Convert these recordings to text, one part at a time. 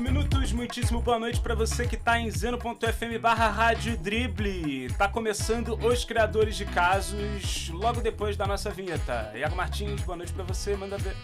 8 minutos, muitíssimo boa noite para você que tá em zeno.fm/Rádio Drible. Tá começando Os Criadores de Casos, logo depois da nossa vinheta. Iago Martins, boa noite para você, manda ver.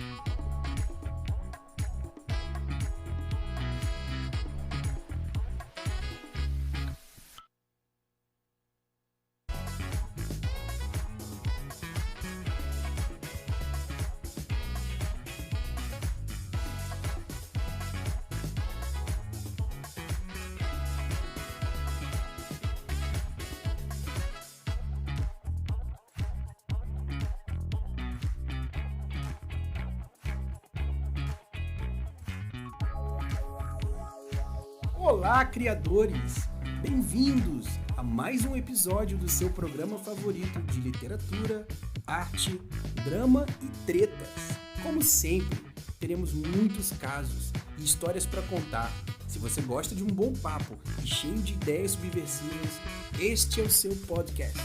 Olá, criadores! Bem-vindos a mais um episódio do seu programa favorito de literatura, arte, drama e tretas. Como sempre, teremos muitos casos e histórias para contar. Se você gosta de um bom papo e cheio de ideias subversivas, este é o seu podcast.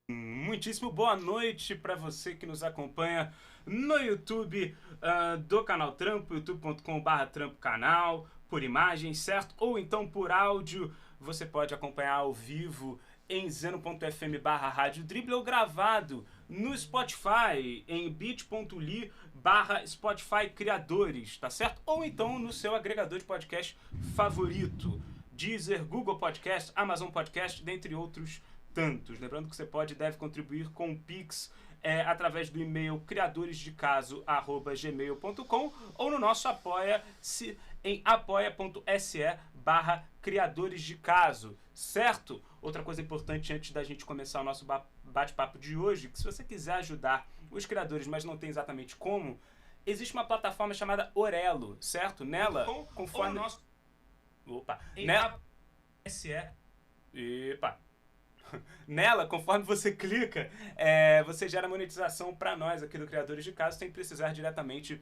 Muitíssimo boa noite para você que nos acompanha no YouTube do Canal Trampo, youtube.com/trampocanal, por imagem, certo? Ou então por áudio, você pode acompanhar ao vivo em zeno.fm/Rádio Drible ou gravado no Spotify, em bit.ly/Spotify Criadores, tá certo? Ou então no seu agregador de podcast favorito, Deezer, Google Podcast, Amazon Podcast, dentre outros tantos. Lembrando que você pode e deve contribuir com o Pix através do e-mail criadoresdecasio@gmail.com ou no nosso Apoia-se em apoia.se/criadores de caso, certo? Outra coisa importante antes da gente começar o nosso bate-papo de hoje, que se você quiser ajudar os criadores, mas não tem exatamente como, existe uma plataforma chamada Orelo, certo? Nela, conforme o nosso... Nela, conforme você clica, você gera monetização para nós aqui do Criadores de Casos, sem precisar diretamente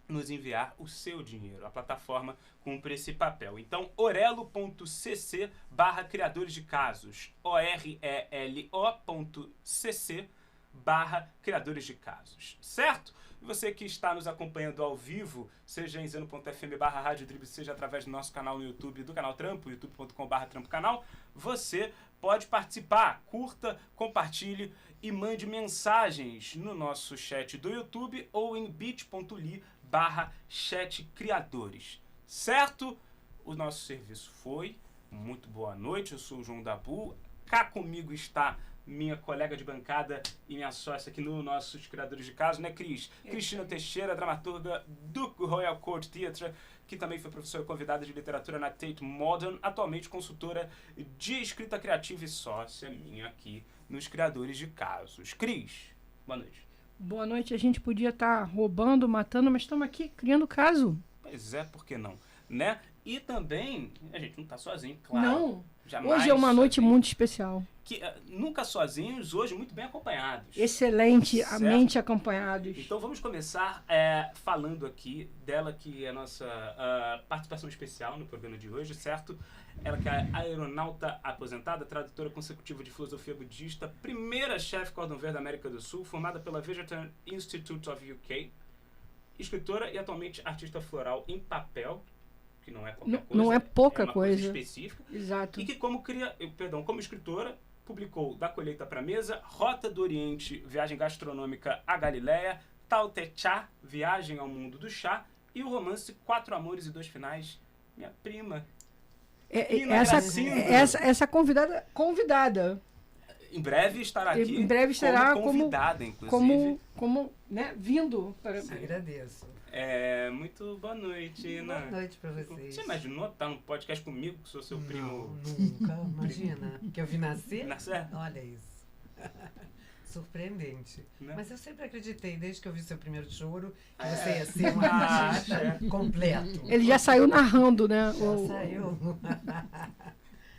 nos enviar o seu dinheiro. A plataforma cumpre esse papel. Então, orelo.cc/criadores de casos. orelo.cc/criadores de casos. Certo? E você que está nos acompanhando ao vivo, seja em zeno.fm/Rádio Drible, seja através do nosso canal no YouTube, do Canal Trampo, youtube.com/trampocanal, você pode participar, curta, compartilhe e mande mensagens no nosso chat do YouTube ou em bit.ly/chatcriadores. Certo? O nosso serviço foi. Muito boa noite, eu sou o João Dabu. Cá comigo está minha colega de bancada e minha sócia aqui no nossos Criadores de Casos, né, Cris? Cristina Teixeira, dramaturga do Royal Court Theatre, que também foi professora convidada de literatura na Tate Modern, atualmente consultora de escrita criativa e sócia minha aqui nos Criadores de Casos. Cris, boa noite. Boa noite, a gente podia estar roubando, matando, mas estamos aqui criando caso. Pois é, por que não? Né? E também, a gente não está sozinho, claro. Não, jamais hoje é uma noite sozinho. muito especial. Nunca sozinhos, hoje muito bem acompanhados. Excelente, Certo? Mente acompanhados. Então vamos começar falando aqui dela, que é a nossa participação especial no programa de hoje, certo? Ela que é aeronauta aposentada, tradutora consecutiva de filosofia budista, primeira chefe cordão verde da América do Sul, formada pela Vegetarian Institute of UK, escritora e atualmente artista floral em papel, que não é qualquer coisa. Não é pouca uma coisa específica. Exato. E que como escritora, publicou Da Colheita para a Mesa, Rota do Oriente, Viagem Gastronômica à Galileia, Tao Te Chá, Viagem ao Mundo do Chá, e o romance Quatro Amores e Dois Finais, minha prima. Essa convidada. Em breve estará aqui. Em breve estará como convidada, inclusive. Como vindo. Agradeço. Muito boa noite, Ina. Boa noite pra vocês. Você imaginou estar num podcast comigo, que sou seu primo? Nunca, imagina. Que eu vi nascer? Nascer? Olha isso. Surpreendente. Né? Mas eu sempre acreditei, desde que eu vi seu primeiro choro, que você ia ser um artista completo. Ele já saiu narrando, né? Já saiu.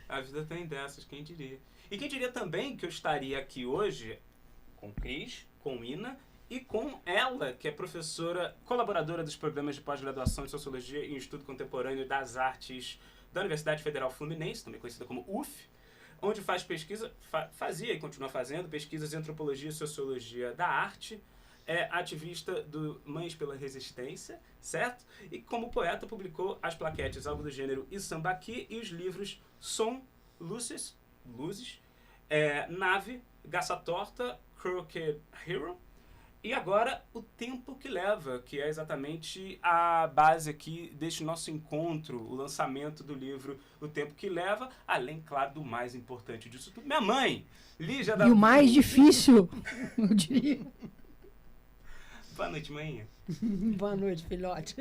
A vida tem dessas, quem diria. E quem diria também que eu estaria aqui hoje com Cris, com Ina e com ela, que é professora colaboradora dos programas de pós-graduação em Sociologia e Estudo Contemporâneo das Artes da Universidade Federal Fluminense, também conhecida como UF, onde faz pesquisa, fazia e continua fazendo pesquisas em antropologia e sociologia da arte, é ativista do Mães pela Resistência, certo? E como poeta publicou as plaquetes Algo do Gênero e Sambaqui e os livros Som, Luzes, Nave, Gaça Torta, Crooked Hero e agora O Tempo que Leva, que é exatamente a base aqui deste nosso encontro, o lançamento do livro O Tempo que Leva, além, claro, do mais importante disso tudo, minha mãe, Lígia da... E o mais difícil, eu diria. Boa noite, mãe. Boa noite, filhote.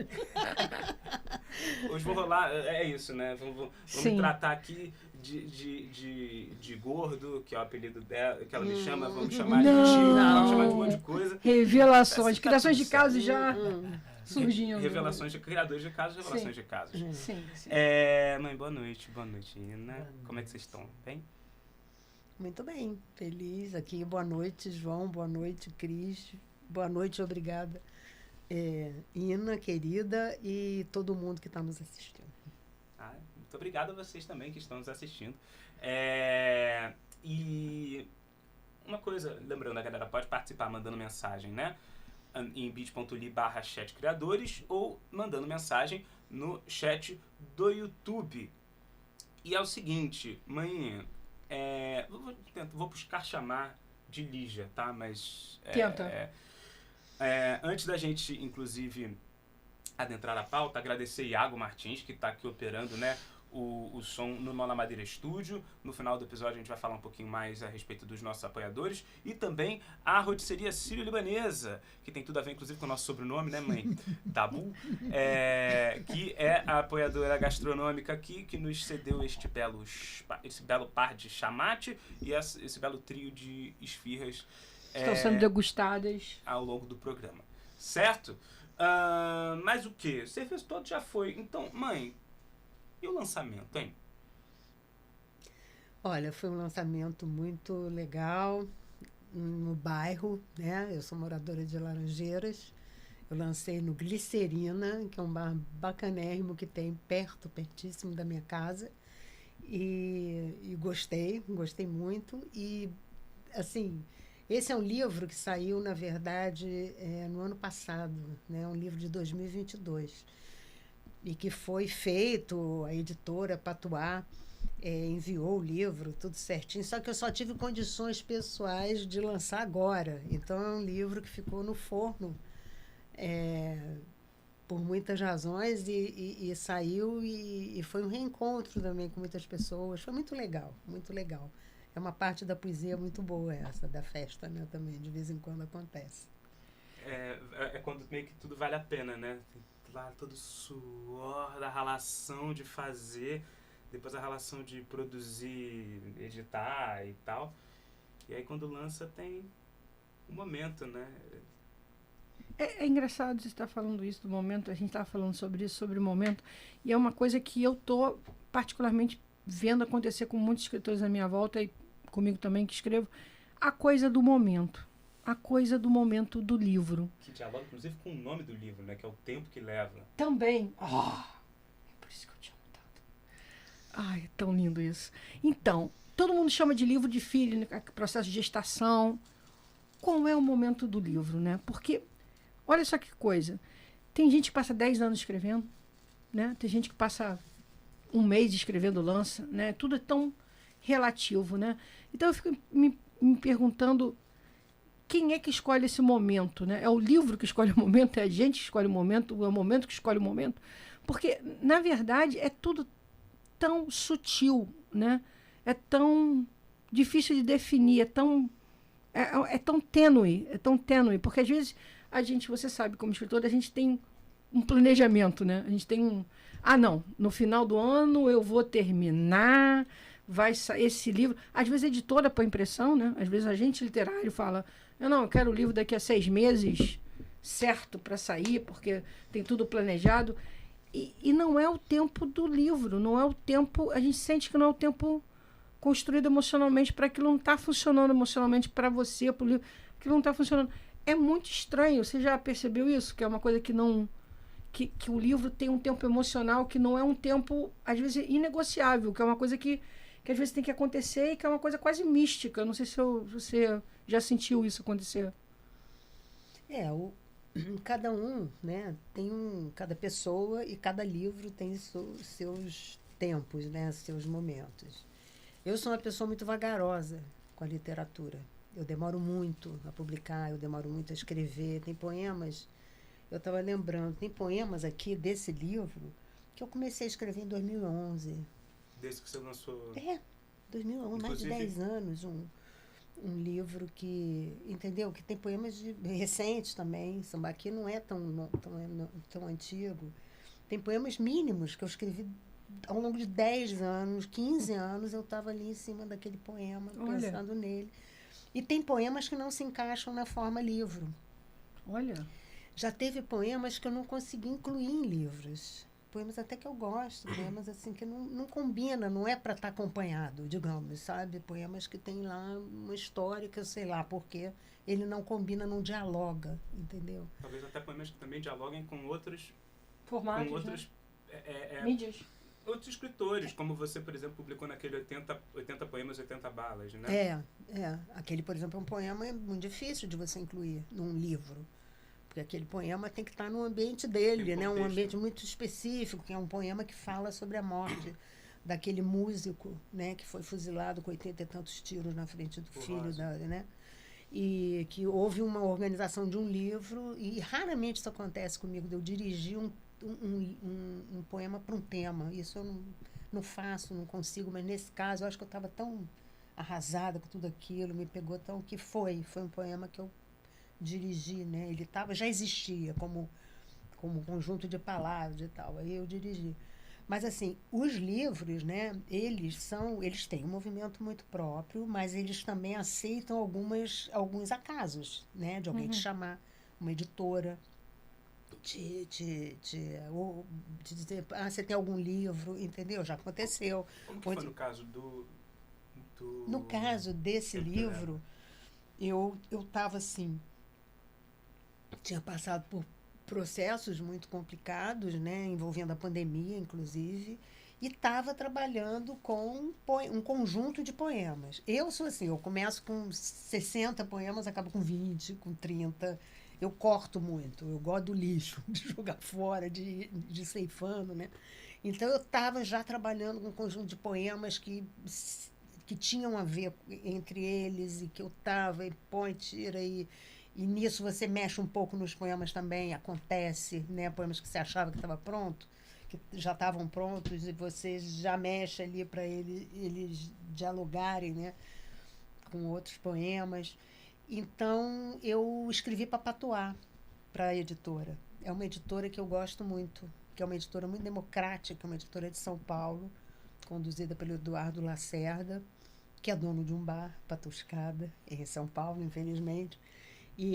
Hoje vou rolar, é isso, né? Vamos tratar aqui de gordo, que é o apelido dela, que ela me chama, vamos chamar de tio, vamos chamar de um monte de coisa. Revelações, criações de casos já surgindo. Revelações de criadores de casos, revelações de casos. Sim. Mãe, boa noite, Ina. Como é que vocês estão? Bem? Muito bem, feliz aqui. Boa noite, João. Boa noite, Cris. Boa noite, obrigada. Ina, querida, e todo mundo que está nos assistindo. Muito obrigado a vocês também que estão nos assistindo. E uma coisa, lembrando, a galera pode participar mandando mensagem, né? Em bit.ly/chatcriadores ou mandando mensagem no chat do YouTube. E é o seguinte, mãe, vou buscar chamar de Lígia, tá? Mas... Tenta. Antes da gente, inclusive, adentrar a pauta, agradecer Iago Martins, que está aqui operando, né, o som no Mão na Madeira Estúdio. No final do episódio a gente vai falar um pouquinho mais a respeito dos nossos apoiadores. E também a rotisseria Sírio-Libanesa, que tem tudo a ver, inclusive, com o nosso sobrenome, né, mãe? Dabu. Que é a apoiadora gastronômica aqui, que nos cedeu esse belo par de chamate e esse belo trio de esfirras. Estão sendo degustadas ao longo do programa, certo? Mas o que? O serviço todo já foi. Então, mãe, e o lançamento, hein? Olha, foi um lançamento muito legal no bairro, né? Eu sou moradora de Laranjeiras. Eu lancei no Glicerina, que é um bar bacanérrimo que tem pertíssimo da minha casa. E gostei muito. E, assim... Esse é um livro que saiu, na verdade, no ano passado, né? Um livro de 2022. E que foi feito, a editora Patuá enviou o livro, tudo certinho. Só que eu só tive condições pessoais de lançar agora. Então, é um livro que ficou no forno por muitas razões e saiu e foi um reencontro também com muitas pessoas. Foi muito legal, muito legal. É uma parte da poesia muito boa essa, da festa, né, também, de vez em quando acontece. É quando meio que tudo vale a pena, né? Tem lá todo o suor da ralação de fazer, depois a ralação de produzir, editar e tal. E aí quando lança tem um momento, né? É engraçado você estar falando isso do momento, a gente estava falando sobre isso, sobre o momento, e é uma coisa que eu estou particularmente vendo acontecer com muitos escritores à minha volta e comigo também que escrevo, a coisa do momento do livro. Que dialoga, inclusive, com o nome do livro, né? Que é O Tempo que Leva. Também. É por isso que eu te amo tanto. Ai, é tão lindo isso. Então, todo mundo chama de livro de filho, né? Processo de gestação. Qual é o momento do livro, né? Porque, olha só que coisa. Tem gente que passa 10 anos escrevendo, né? Tem gente que passa um mês escrevendo, lança, né? Tudo é tão relativo, né? Então eu fico me perguntando quem é que escolhe esse momento, né? É o livro que escolhe o momento, é a gente que escolhe o momento, é o momento que escolhe o momento, porque na verdade é tudo tão sutil, né? É tão difícil de definir, é tão tênue, porque às vezes a gente, você sabe, como escritor, a gente tem um planejamento, né? A gente tem não, no final do ano eu vou terminar, vai sair esse livro. Às vezes a editora põe impressão, né? Às vezes a agente literário fala, eu quero o livro daqui a 6 meses, certo, para sair, porque tem tudo planejado. E não é o tempo do livro, não é o tempo, a gente sente que não é o tempo construído emocionalmente, para aquilo não está funcionando emocionalmente para você, para o livro, aquilo não está funcionando. É muito estranho, você já percebeu isso? Que é uma coisa que não... Que o livro tem um tempo emocional que não é um tempo, às vezes, inegociável, que é uma coisa que às vezes tem que acontecer e que é uma coisa quase mística. Não sei se você já sentiu isso acontecer. Cada um, né, cada pessoa e cada livro tem seus tempos, né, seus momentos. Eu sou uma pessoa muito vagarosa com a literatura. Eu demoro muito a publicar, eu demoro muito a escrever. Tem poemas, eu estava lembrando, tem poemas aqui desse livro que eu comecei a escrever em 2011. Desde que você lançou... 2011, mais de 10 anos, um livro que, entendeu? Que tem poemas recentes também. Sambaqui não é tão antigo. Tem poemas mínimos que eu escrevi ao longo de 10 anos, 15 anos, eu estava ali em cima daquele poema, pensando nele. E tem poemas que não se encaixam na forma livro. Olha. Já teve poemas que eu não consegui incluir em livros. Poemas até que eu gosto, poemas assim que não combina, não é para estar acompanhado, digamos, sabe? Poemas que tem lá uma história que eu sei lá porque ele não combina, não dialoga, entendeu? Talvez até poemas que também dialoguem com outros formatos, com outros mídias. Outros escritores, como você, por exemplo, publicou naquele 80 poemas, 80 balas, né? Aquele, por exemplo, é um poema muito difícil de você incluir num livro. Porque aquele poema tem que estar no ambiente dele, né? Um ambiente muito específico, que é um poema que fala sobre a morte daquele músico, né? Que foi fuzilado com 80 e tantos tiros na frente do filho, né? E que houve uma organização de um livro, e raramente isso acontece comigo, de eu dirigir um poema para um tema. Isso eu não faço, não consigo, mas nesse caso eu acho que eu estava tão arrasada com tudo aquilo, me pegou tão... que foi um poema que eu dirigi, né? Ele já existia como conjunto de palavras e tal, aí eu dirigi. Mas assim, os livros, né, eles têm um movimento muito próprio, mas eles também aceitam alguns acasos, né, de alguém te chamar, uma editora, de dizer, você tem algum livro, entendeu? Já aconteceu. Como que foi no caso No caso desse livro, eu estava assim, tinha passado por processos muito complicados, né, envolvendo a pandemia, inclusive, e estava trabalhando com um conjunto de poemas. Eu sou assim, eu começo com 60 poemas, acabo com 20, com 30. Eu corto muito, eu gosto do lixo, de jogar fora, de ceifando, né? Então, eu estava já trabalhando com um conjunto de poemas que tinham a ver entre eles, e que eu estava, e põe, tira, e nisso você mexe um pouco nos poemas também, acontece, né? Poemas que você achava que estava pronto, que já estavam prontos, e você já mexe ali para eles dialogarem, né? Com outros poemas. Então, eu escrevi para Patois, para a editora. É uma editora que eu gosto muito, que é uma editora muito democrática, uma editora de São Paulo, conduzida pelo Eduardo Lacerda, que é dono de um bar, Patuscada, em São Paulo, infelizmente. E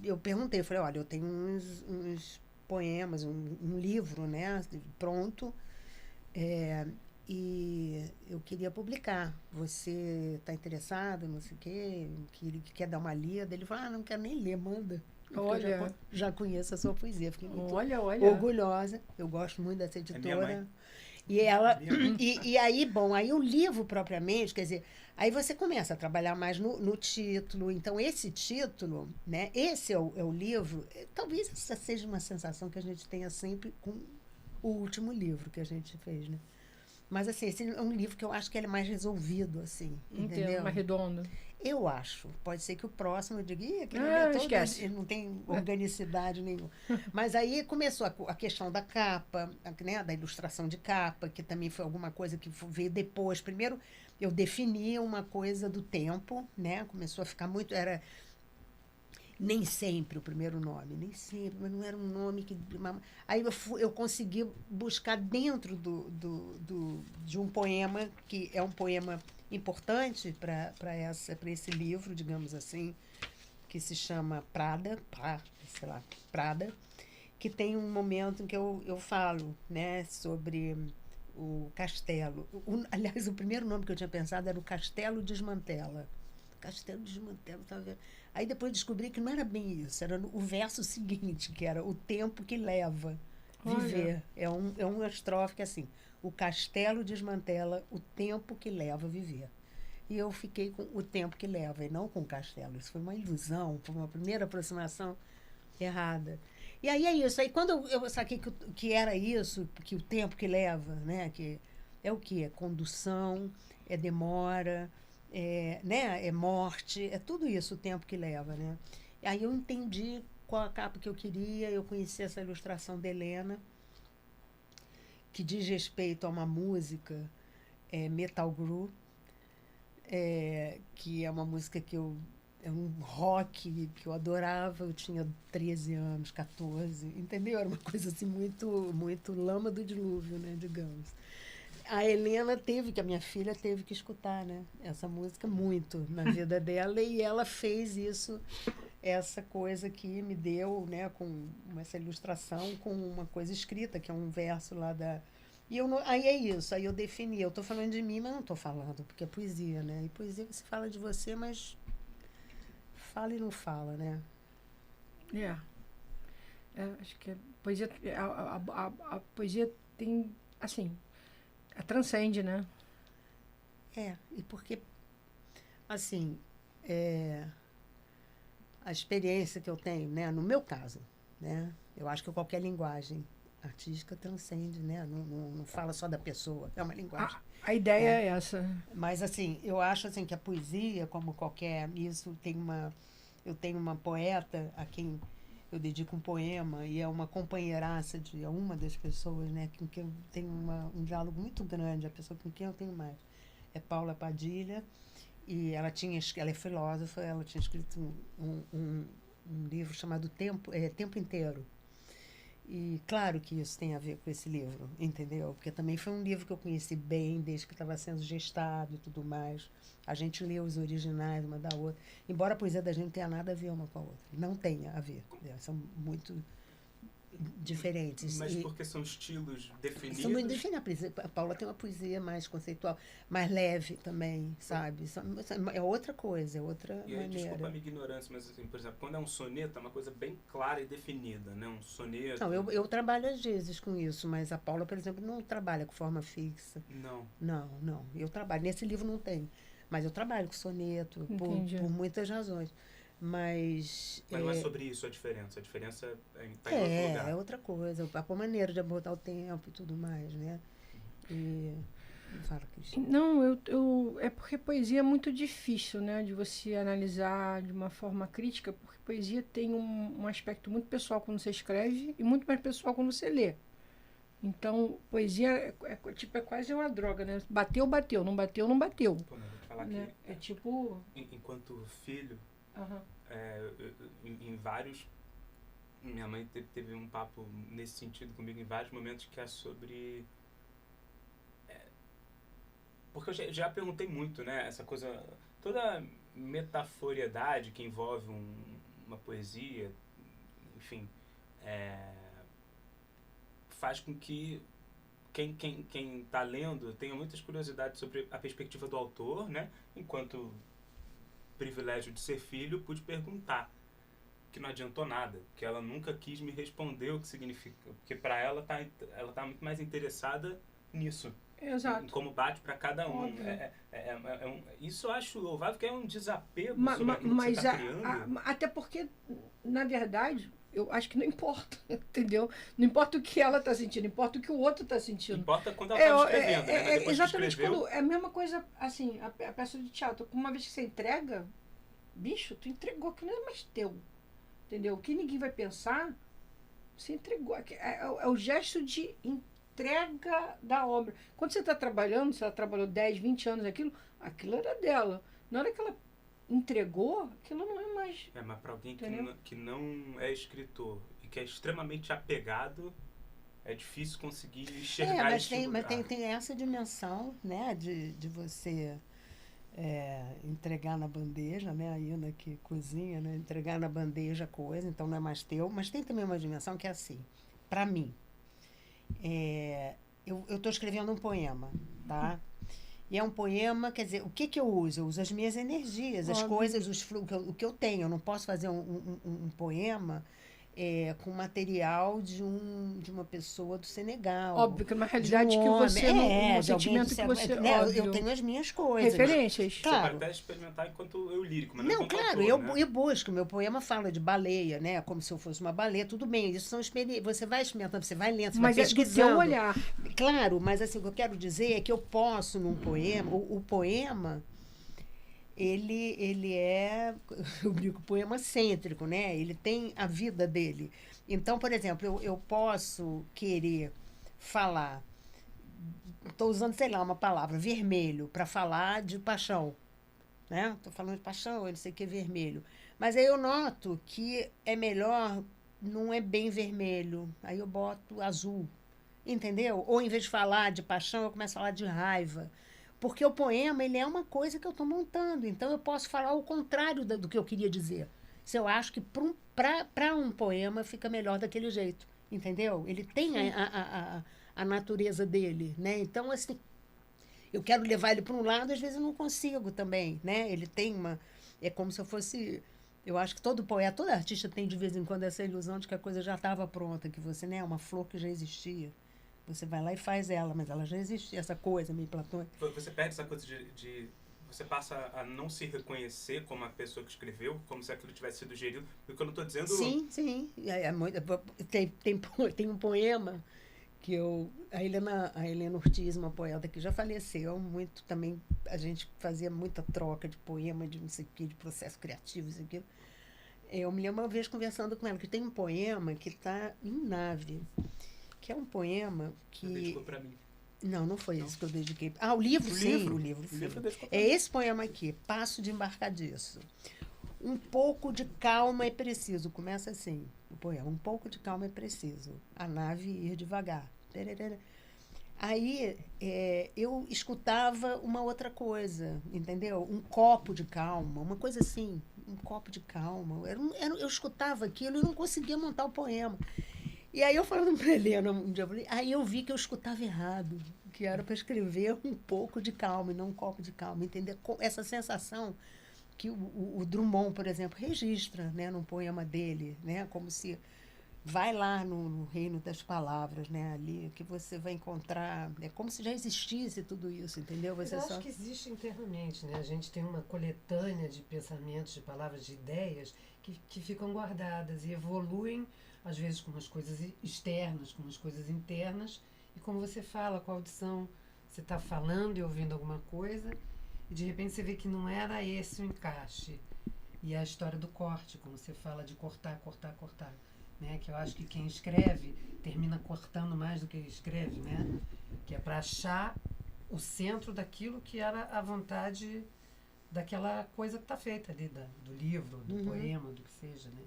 eu perguntei, falei, olha, eu tenho uns poemas, um livro, né, pronto, e eu queria publicar. Você está interessado, não sei o quê, que quer dar uma lida? Ele falou, não quero nem ler, manda. Olha. Eu já conheço a sua poesia, fiquei muito olha. orgulhosa. Eu gosto muito dessa editora. E ela e aí, bom, aí o livro propriamente, quer dizer, aí você começa a trabalhar mais no título. Então, esse título, né, esse é o livro, talvez essa seja uma sensação que a gente tenha sempre com o último livro que a gente fez, né? Mas, assim, esse é um livro que eu acho que ele é mais resolvido, assim, entendeu? Mais redondo. Eu acho. Pode ser que o próximo eu diga, aquele esquece. Ele não tem organicidade nenhuma. Mas aí começou a questão da capa, né, da ilustração de capa, que também foi alguma coisa que veio depois. Primeiro, eu defini uma coisa do tempo, né? Começou a ficar muito... Nem sempre o primeiro nome, nem sempre, mas não era um nome que... Aí eu consegui buscar dentro de um poema, que é um poema importante para esse livro, digamos assim, que se chama Prada, que tem um momento em que eu falo, né, sobre o castelo. Aliás, o primeiro nome que eu tinha pensado era o Castelo Desmantela. Castelo Desmantela, tá vendo? Aí depois descobri que não era bem isso, era o verso seguinte, que era o tempo que leva viver. É uma estrofe que é assim, o castelo desmantela o tempo que leva viver. e eu fiquei com O Tempo que Leva, e não com o Castelo. Isso foi uma ilusão, foi uma primeira aproximação errada. E aí é isso. Aí quando eu saquei que era isso, que o tempo que leva, né? Que é o quê? É condução, é demora, né? É morte, é tudo isso o tempo que leva, né? Aí eu entendi qual a capa que eu queria, eu conheci essa ilustração da Helena, que diz respeito a uma música, Metal Gru, que é uma música é um rock que eu adorava. Eu tinha 13 anos, 14, entendeu? Era uma coisa assim muito, muito lama do dilúvio, né, digamos. A Helena a minha filha teve que escutar, né, essa música muito na vida dela, e ela fez isso, essa coisa que me deu, né, com essa ilustração, com uma coisa escrita, que é um verso lá da... E aí é isso, aí eu defini. Eu estou falando de mim, mas não estou falando, porque é poesia, né? E poesia você fala de você, mas fala e não fala, né? Acho que a poesia, a poesia tem, assim, transcende, né? E porque, assim, a experiência que eu tenho, né? No meu caso, né? Eu acho que qualquer linguagem artística transcende, né? Não fala só da pessoa, é uma linguagem. A ideia é essa. Mas, assim, eu acho assim, que a poesia, como qualquer... Eu tenho uma poeta a quem eu dedico um poema, e é uma companheiraça é uma das pessoas, né, com quem eu tenho um diálogo muito grande, a pessoa com quem eu tenho mais. É Paula Padilha, e ela é filósofa, ela tinha escrito um livro chamado Tempo Inteiro. E claro que isso tem a ver com esse livro, entendeu? Porque também foi um livro que eu conheci bem desde que estava sendo gestado e tudo mais. A gente lê os originais uma da outra. Embora a poesia da gente não tenha nada a ver uma com a outra. Não tenha a ver. São muito diferentes. Mas porque são estilos definidos? São muito definidos. A Paula tem uma poesia mais conceitual, mais leve também, sabe? É outra coisa, é outra maneira. Desculpa a minha ignorância, mas assim, por exemplo, quando é um soneto, é uma coisa bem clara e definida, né? Um soneto... Não, eu trabalho às vezes com isso, mas a Paula, por exemplo, não trabalha com forma fixa. Não. Eu trabalho. Nesse livro não tem. Mas eu trabalho com soneto, por muitas razões. Mas não é sobre isso a diferença. A diferença está em outro lugar. É outra coisa. A maneira de abordar o tempo e tudo mais, né? Fala, Cristina. Não, é porque poesia é muito difícil, né? De você analisar de uma forma crítica, porque poesia tem um aspecto muito pessoal quando você escreve e muito mais pessoal quando você lê. Então, poesia é quase uma droga, né? Bateu, não bateu, não bateu. Pô, não, vou te falar né? que, tipo... Enquanto filho... Uhum. Em vários... Minha mãe teve um papo nesse sentido comigo em vários momentos, que é sobre... Porque eu já perguntei muito, né? Essa coisa... Toda metaforiedade que envolve uma poesia, enfim... faz com que quem está lendo tenha muitas curiosidades sobre a perspectiva do autor, né? Enquanto... privilégio de ser filho, pude perguntar, que não adiantou nada, que ela nunca quis me responder o que significa, porque para ela tá muito mais interessada nisso. Exato. Em como bate para cada um. Isso eu acho louvável, que é um desapego sobre aquilo que você está criando. Até porque, na verdade, eu acho que não importa, entendeu? Não importa o que ela está sentindo, importa o que o outro está sentindo. Importa quando ela está escrevendo, né? Mas depois exatamente, que escreveu... quando é a mesma coisa, assim, a peça de teatro. Uma vez que você entrega, bicho, tu entregou, que não é mais teu, entendeu? O que ninguém vai pensar, você entregou. É o gesto de entrega da obra. Quando você está trabalhando, se ela trabalhou 10, 20 anos aquilo era dela. Na hora que ela entregou, aquilo não é mais... mas para alguém que não é escritor e que é extremamente apegado, é difícil conseguir enxergar isso. Mas tem essa dimensão, né, de você entregar na bandeja, né, a Ina que cozinha, né, entregar na bandeja a coisa, então não é mais teu, mas tem também uma dimensão que é assim, para mim, eu estou escrevendo um poema, tá? E é um poema, quer dizer, o que eu uso? Eu uso as minhas energias, as coisas, o que eu tenho. Eu não posso fazer um poema com material de uma pessoa do Senegal. Óbvio que é uma de realidade que homem, você não. Um de alguém sentimento do que você. Senegal, né? Óbvio. Eu tenho as minhas coisas. Referências. Você Claro. pode até experimentar enquanto eu lírico, mas Não, enquanto claro, autor, né? eu busco. Meu poema fala de baleia, né? Como se eu fosse uma baleia. Tudo bem, isso são experiências. Você vai experimentando, você vai lendo, você Mas vai é do pesquisando. teu olhar. Claro, mas assim, o que eu quero dizer é que eu posso, num poema, o poema, ele é, eu digo, poema cêntrico, né? Ele tem a vida dele. Então, por exemplo, eu posso querer falar, estou usando, sei lá, uma palavra, vermelho, para falar de paixão, né? Estou falando de paixão, eu não sei o que é vermelho. Mas aí eu noto que é melhor, não é bem vermelho, aí eu boto azul, entendeu? Ou em vez de falar de paixão, eu começo a falar de raiva. Porque o poema, ele é uma coisa que eu estou montando, então eu posso falar o contrário do que eu queria dizer. Se eu acho que para um poema fica melhor daquele jeito, entendeu? Ele tem a natureza dele, né? Então, assim, eu quero levar ele para um lado, às vezes eu não consigo também, né? Ele tem uma... É como se eu fosse... Eu acho que todo poeta, todo artista tem de vez em quando essa ilusão de que a coisa já estava pronta, que você, né, é uma flor que já existia. Você vai lá e faz ela, mas ela já existia, essa coisa meio platônica. Você perde essa coisa de você passa a não se reconhecer como a pessoa que escreveu, como se aquilo tivesse sido gerido. O que eu não estou dizendo... Sim. Tem um poema que a Helena Ortiz, uma poeta que já faleceu, muito também, a gente fazia muita troca de poema, de não sei o que, de processo criativo, isso aqui. Eu me lembro uma vez conversando com ela, que tem um poema que está em Nave, que é um poema que... Você dedicou para mim. Não foi esse que eu dediquei. Ah, o livro, sim. O livro é esse poema aqui, Passo de Embarcadiço. Um pouco de calma é preciso. Começa assim, o poema. Um pouco de calma é preciso. A nave ir devagar. Aí eu escutava uma outra coisa, entendeu? Um copo de calma, uma coisa assim. Um copo de calma. Eu escutava aquilo e não conseguia montar o poema. E aí eu falando para Helena um dia, aí eu vi que eu escutava errado, que era para escrever um pouco de calma e não um copo de calma, entender essa sensação que o Drummond, por exemplo, registra, né, num poema dele, né, como se vai lá no reino das palavras, né, ali que você vai encontrar, é como se já existisse tudo isso, entendeu? Você eu acho que existe internamente, né? A gente tem uma coletânea de pensamentos, de palavras, de ideias que ficam guardadas e evoluem às vezes com umas coisas externas, com umas coisas internas, e como você fala, com a audição, você está falando e ouvindo alguma coisa, e de repente você vê que não era esse o encaixe. E a história do corte, como você fala de cortar, né? Que eu acho que quem escreve termina cortando mais do que escreve, né? Que é para achar o centro daquilo que era a vontade daquela coisa que está feita ali, do livro, do poema, do que seja, né?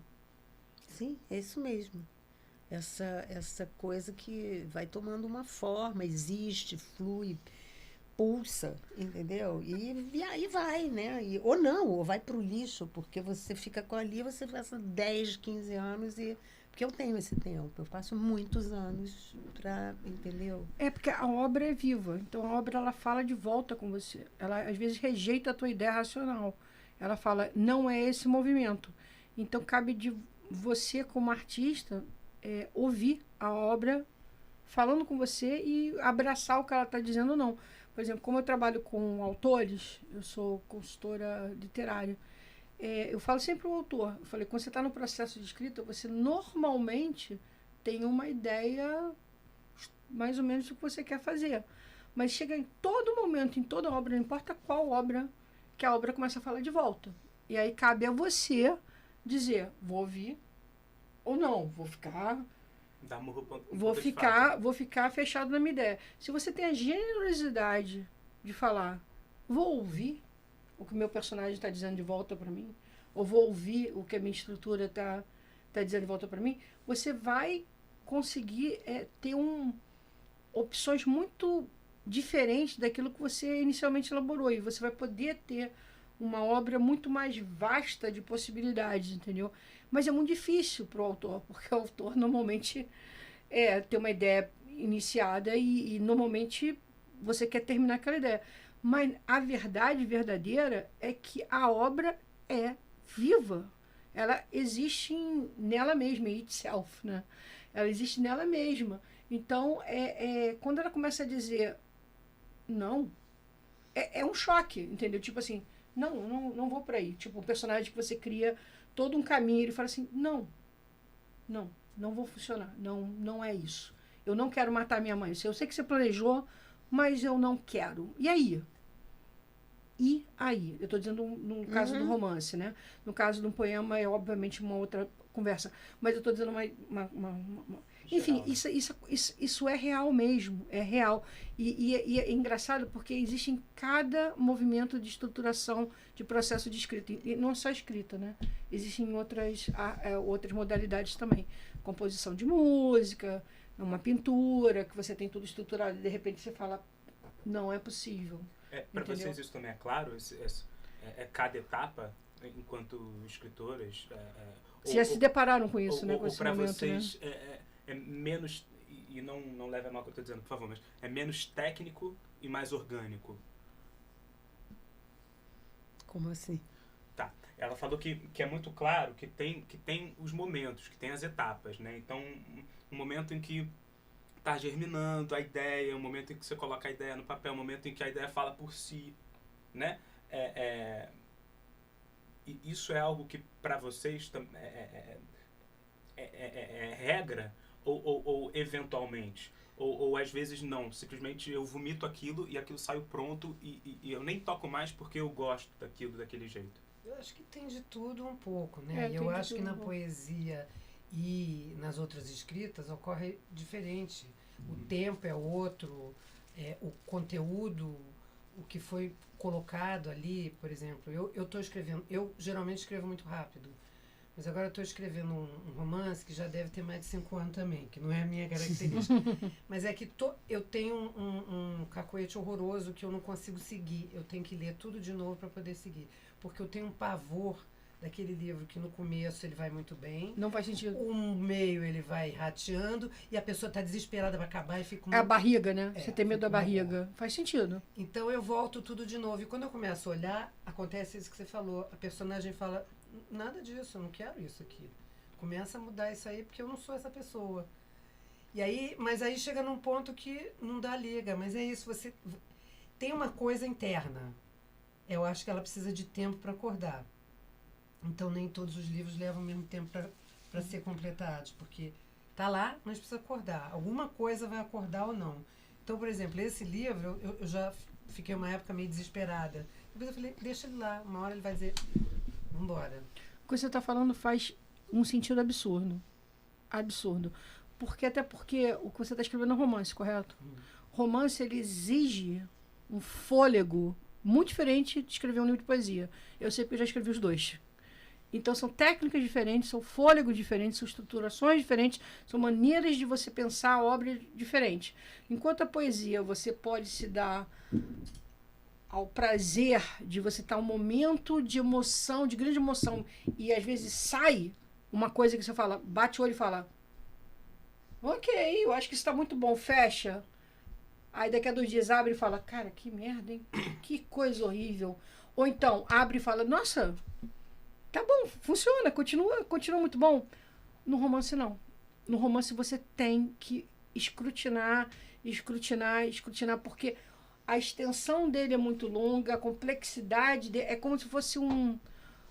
Sim, é isso mesmo. Essa coisa que vai tomando uma forma, existe, flui, pulsa, entendeu? E aí vai, né? Ou não, ou vai para o lixo, porque você fica com ali, você passa 10, 15 anos e... Porque eu tenho esse tempo, eu passo muitos anos para, entendeu? É porque a obra é viva, então a obra ela fala de volta com você. Ela às vezes rejeita a tua ideia racional. Ela fala, não é esse movimento. Então cabe de você como artista ouvir a obra falando com você e abraçar o que ela está dizendo ou não. Por exemplo, como eu trabalho com autores, eu sou consultora literária, eu falo sempre ao autor, eu falei, quando você está no processo de escrita, você normalmente tem uma ideia mais ou menos do que você quer fazer. Mas chega em todo momento, em toda obra, não importa qual obra, que a obra começa a falar de volta. E aí cabe a você dizer, vou ouvir ou não, vou ficar fechado na minha ideia. Se você tem a generosidade de falar, vou ouvir o que o meu personagem está dizendo de volta para mim, ou vou ouvir o que a minha estrutura está dizendo de volta para mim, você vai conseguir ter opções muito diferentes daquilo que você inicialmente elaborou, e você vai poder ter uma obra muito mais vasta de possibilidades, entendeu? Mas é muito difícil para o autor, porque o autor normalmente tem uma ideia iniciada e normalmente você quer terminar aquela ideia. Mas a verdade verdadeira é que a obra é viva. ela existe nela mesma, itself, né? Ela existe nela mesma. Então, quando ela começa a dizer não, é um choque, entendeu? Tipo assim, não vou por aí. Tipo, o personagem que você cria todo um caminho, ele fala assim, não vou funcionar, não é isso. Eu não quero matar minha mãe. Eu sei que você planejou, mas eu não quero. E aí? Eu estou dizendo no caso do romance, né? No caso de um poema é obviamente uma outra conversa. Mas eu estou dizendo enfim, isso é real mesmo, é real. E é engraçado porque existe em cada movimento de estruturação de processo de escrita. E não só escrita, né? Existem outras modalidades também. Composição de música, uma pintura, que você tem tudo estruturado e de repente você fala, não é possível. Para vocês isso também é claro? Cada etapa, enquanto escritoras... Vocês já se depararam com isso, né? Com esse para momento, vocês né? é menos... E não leve a mal o que eu estou dizendo, por favor, mas é menos técnico e mais orgânico. Como assim? Tá. Ela falou que é muito claro que tem os momentos, que tem as etapas, né? Então, um momento em que está germinando a ideia, um momento em que você coloca a ideia no papel, um momento em que a ideia fala por si, né? E isso é algo que para vocês é regra ou eventualmente? Ou às vezes não, simplesmente eu vomito aquilo e aquilo sai pronto e eu nem toco mais porque eu gosto daquilo daquele jeito. Eu acho que tem de tudo um pouco, né? Eu acho que na poesia e nas outras escritas ocorre diferente. O tempo é outro, o conteúdo, o que foi colocado ali, por exemplo. Eu estou escrevendo, eu geralmente escrevo muito rápido, mas agora eu estou escrevendo um romance que já deve ter mais de 5 anos também, que não é a minha característica. Mas é que eu tenho um cacoete horroroso que eu não consigo seguir. Eu tenho que ler tudo de novo para poder seguir. Porque eu tenho um pavor daquele livro que no começo ele vai muito bem. Não faz sentido. O meio ele vai rateando e a pessoa está desesperada para acabar e fica... É a barriga, né? Você tem medo da barriga. Faz sentido. Então eu volto tudo de novo. E quando eu começo a olhar, acontece isso que você falou. A personagem fala, nada disso, eu não quero isso aqui. Começa a mudar isso aí porque eu não sou essa pessoa. Mas aí chega num ponto que não dá liga. Mas é isso, você tem uma coisa interna. Eu acho que ela precisa de tempo para acordar. Então nem todos os livros levam o mesmo tempo para ser completados, porque tá lá, mas precisa acordar. Alguma coisa vai acordar ou não. Então, por exemplo, esse livro, eu já fiquei uma época meio desesperada. Depois eu falei, deixa ele lá, uma hora ele vai dizer, vambora. O que você está falando faz um sentido absurdo. Absurdo. Até porque o que você está escrevendo é um romance, correto? Romance, ele exige um fôlego muito diferente de escrever um livro de poesia. Eu sei porque eu já escrevi os dois. Então, são técnicas diferentes, são fôlegos diferentes, são estruturações diferentes, são maneiras de você pensar a obra diferentes. Enquanto a poesia, você pode se dar ao prazer de você estar um momento de emoção, de grande emoção, e às vezes sai uma coisa que você fala, bate o olho e fala, ok, eu acho que isso está muito bom, fecha. Aí daqui a 2 dias abre e fala, cara, que merda, hein? Que coisa horrível. Ou então, abre e fala, nossa... Tá bom, funciona, continua muito bom. No romance, não. No romance, você tem que escrutinar, porque a extensão dele é muito longa, a complexidade dele é como se fosse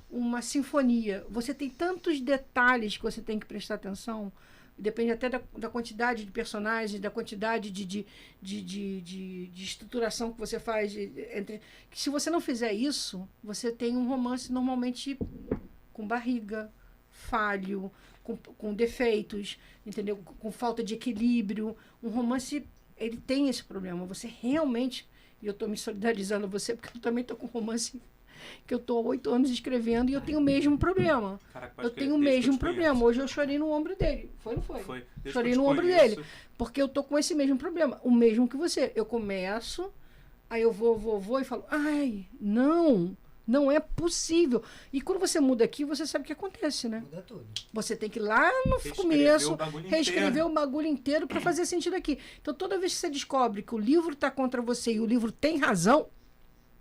uma sinfonia. Você tem tantos detalhes que você tem que prestar atenção, depende até da quantidade de personagens, da quantidade de estruturação que você faz. Que se você não fizer isso, você tem um romance normalmente com barriga, falho, com defeitos, entendeu? Com falta de equilíbrio. Um romance, ele tem esse problema. Você realmente, e eu estou me solidarizando a você, porque eu também estou com um romance que eu estou há 8 anos escrevendo e eu tenho o mesmo problema. Caraca, eu tenho o mesmo problema. Hoje eu chorei no ombro dele. Foi ou não foi? Foi. Chorei no ombro dele. Porque eu tô com esse mesmo problema. O mesmo que você. Eu começo, aí eu vou e falo, ai, não é possível. E quando você muda aqui, você sabe o que acontece, né? Muda tudo. Você tem que ir lá no começo, reescrever o bagulho inteiro para fazer sentido aqui. Então, toda vez que você descobre que o livro está contra você e o livro tem razão,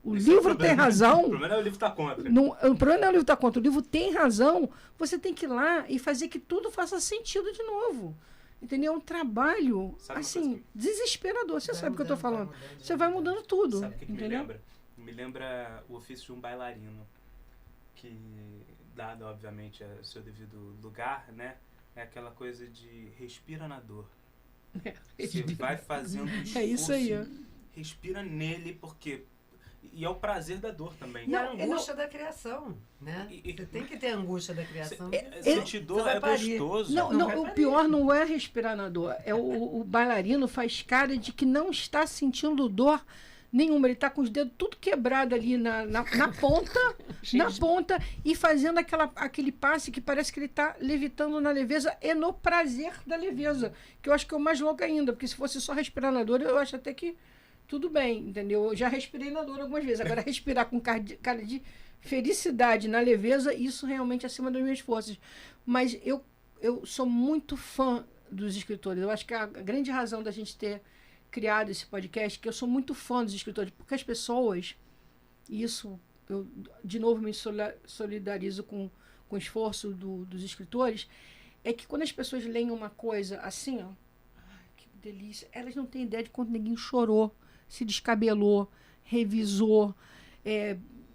O Esse é o livro tem problema. razão. O problema é o livro estar contra. O problema não é o livro estar contra. O livro tem razão. Você tem que ir lá e fazer que tudo faça sentido de novo. Entendeu? É um trabalho, Sabe uma assim, coisa que- Você Vai sabe o que eu tô mudando, vai falando. mudando, Você vai vai mudando. mudando tudo. Sabe o que me Entendeu? lembra? Me lembra o ofício de um bailarino, que, dado, obviamente, a seu devido lugar, né? É aquela coisa de respira na dor. Você vai fazendo esforço, É isso aí. Ó. respira nele, porque... E é o prazer da dor também. E a Não, angústia da criação, né? E- Você tem que ter a angústia da criação. Sentir dor vai é parir. gostoso. Não, Não vai o parir. pior não é respirar na dor. É o bailarino faz cara de que não está sentindo dor nenhuma. Ele está com os dedos tudo quebrado ali na ponta, na ponta, e fazendo aquele passe que parece que ele está levitando na leveza e no prazer da leveza. Que eu acho que é o mais louco ainda, porque se fosse só respirar na dor, eu acho até que tudo bem, entendeu? Eu já respirei na dor algumas vezes. Agora, respirar com cara de felicidade na leveza, isso realmente é acima das minhas forças. Mas eu sou muito fã dos escritores. Eu acho que a grande razão da gente ter criado esse podcast é que eu sou muito fã dos escritores, porque as pessoas, e isso eu de novo me solidarizo com o esforço dos escritores, é que quando as pessoas leem uma coisa assim, ó, ai, que delícia, elas não têm ideia de quanto ninguém chorou, se descabelou, revisou,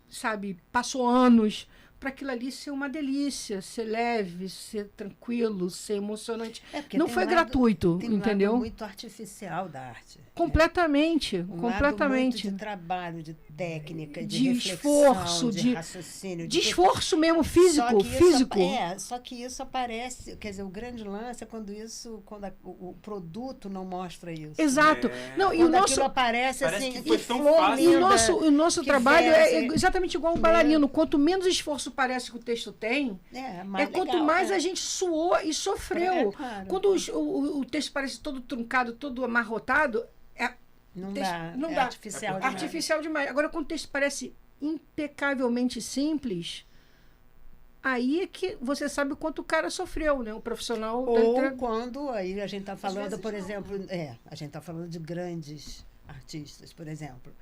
sabe, passou anos para aquilo ali ser uma delícia, ser leve, ser tranquilo, ser emocionante. Porque Não tem foi um lado- gratuito, tem um entendeu? lado muito artificial da arte. Completamente, Um lado completamente. muito de trabalho, de técnica, de De reflexão, esforço, de raciocínio. De esforço mesmo, Só que físico. só que isso aparece, quer dizer, o grande lance é quando o produto não mostra isso. Exato. É. Não, e Quando o nosso, aquilo aparece Parece assim, que foi que tão flor fácil. e linda, o nosso que trabalho é verse, exatamente igual um bailarino. Quanto menos esforço parece que o texto tem, mais quanto legal, mais é. a gente suou e sofreu. Claro. Quando o texto parece todo truncado, todo amarrotado, Não texto- dá, não é dá. artificial. É demais. artificial demais. Agora, quando o texto parece impecavelmente simples, aí é que você sabe o quanto o cara sofreu, né? O profissional da Ou quando aí a gente está falando, vezes por não, exemplo, a gente está falando de grandes artistas, por exemplo.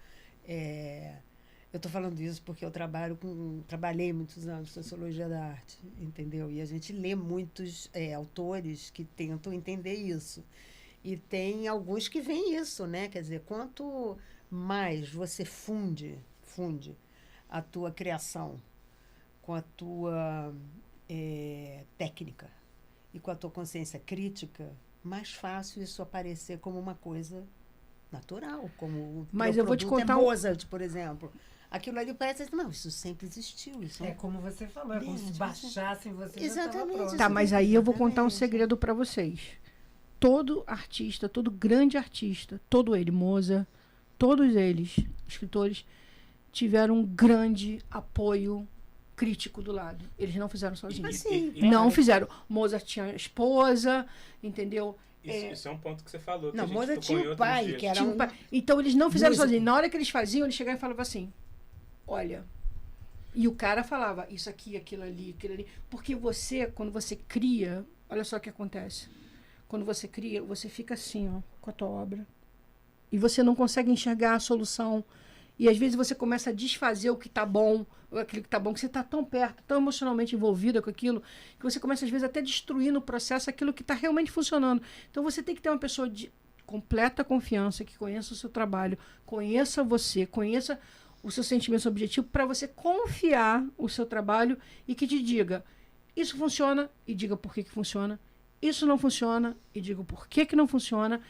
Eu estou falando isso porque eu trabalhei muitos anos em sociologia da arte, entendeu? E a gente lê muitos autores que tentam entender isso. E tem alguns que veem isso, né? Quer dizer, quanto mais você funde a tua criação com a tua técnica e com a tua consciência crítica, mais fácil isso aparecer como uma coisa natural, como o Mas teu eu vou te produto contar Mozart, por exemplo. Aquilo ali parece, não, isso sempre existiu. Isso É como você falou, é como se Gente, baixassem você já Exatamente, estava pronto. Tá, mas aí eu vou contar um Exatamente. segredo para vocês. Todo artista, todo grande artista, todo ele, Mozart, todos eles, escritores, tiveram um grande apoio crítico do lado. Eles não fizeram sozinhos. Assim, Não fizeram. Mozart tinha esposa, entendeu? Isso é um ponto que você falou. Que Não, a gente Mozart tocou em tinha o outros pai, dias. que era Tinha um um- pai. Então eles não fizeram músico. sozinhos. Na hora que eles faziam, eles chegavam e falavam assim: olha. E o cara falava isso aqui, aquilo ali, aquilo ali. Porque você, quando você cria, olha só o que acontece. Quando você cria, você fica assim, ó, com a tua obra. E você não consegue enxergar a solução. E às vezes você começa a desfazer o que tá bom, ou aquilo que tá bom, que você tá tão perto, tão emocionalmente envolvida com aquilo, que você começa às vezes até a destruir no processo aquilo que tá realmente funcionando. Então você tem que ter uma pessoa de completa confiança, que conheça o seu trabalho, conheça você, conheça os seus sentimentos objetivos, para você confiar o seu trabalho e que te diga, isso funciona, e diga por que funciona, isso não funciona, e diga por que não funciona,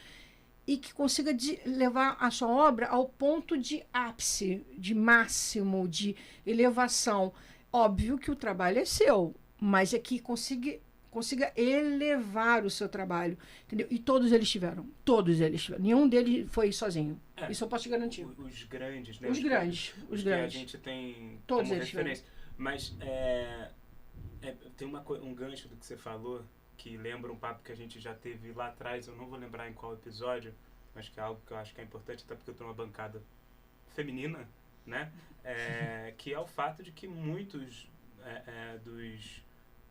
e que consiga levar a sua obra ao ponto de ápice, de máximo, de elevação. Óbvio que o trabalho é seu, mas é que consiga elevar o seu trabalho, entendeu? E todos eles tiveram. Nenhum deles foi sozinho. Isso eu posso te garantir. Os grandes, né? Os grandes. Que a gente tem Todos como eles referência. Mas tem um gancho do que você falou que lembra um papo que a gente já teve lá atrás, eu não vou lembrar em qual episódio, mas que é algo que eu acho que é importante, até porque eu tô numa bancada feminina, né? Que é o fato de que muitos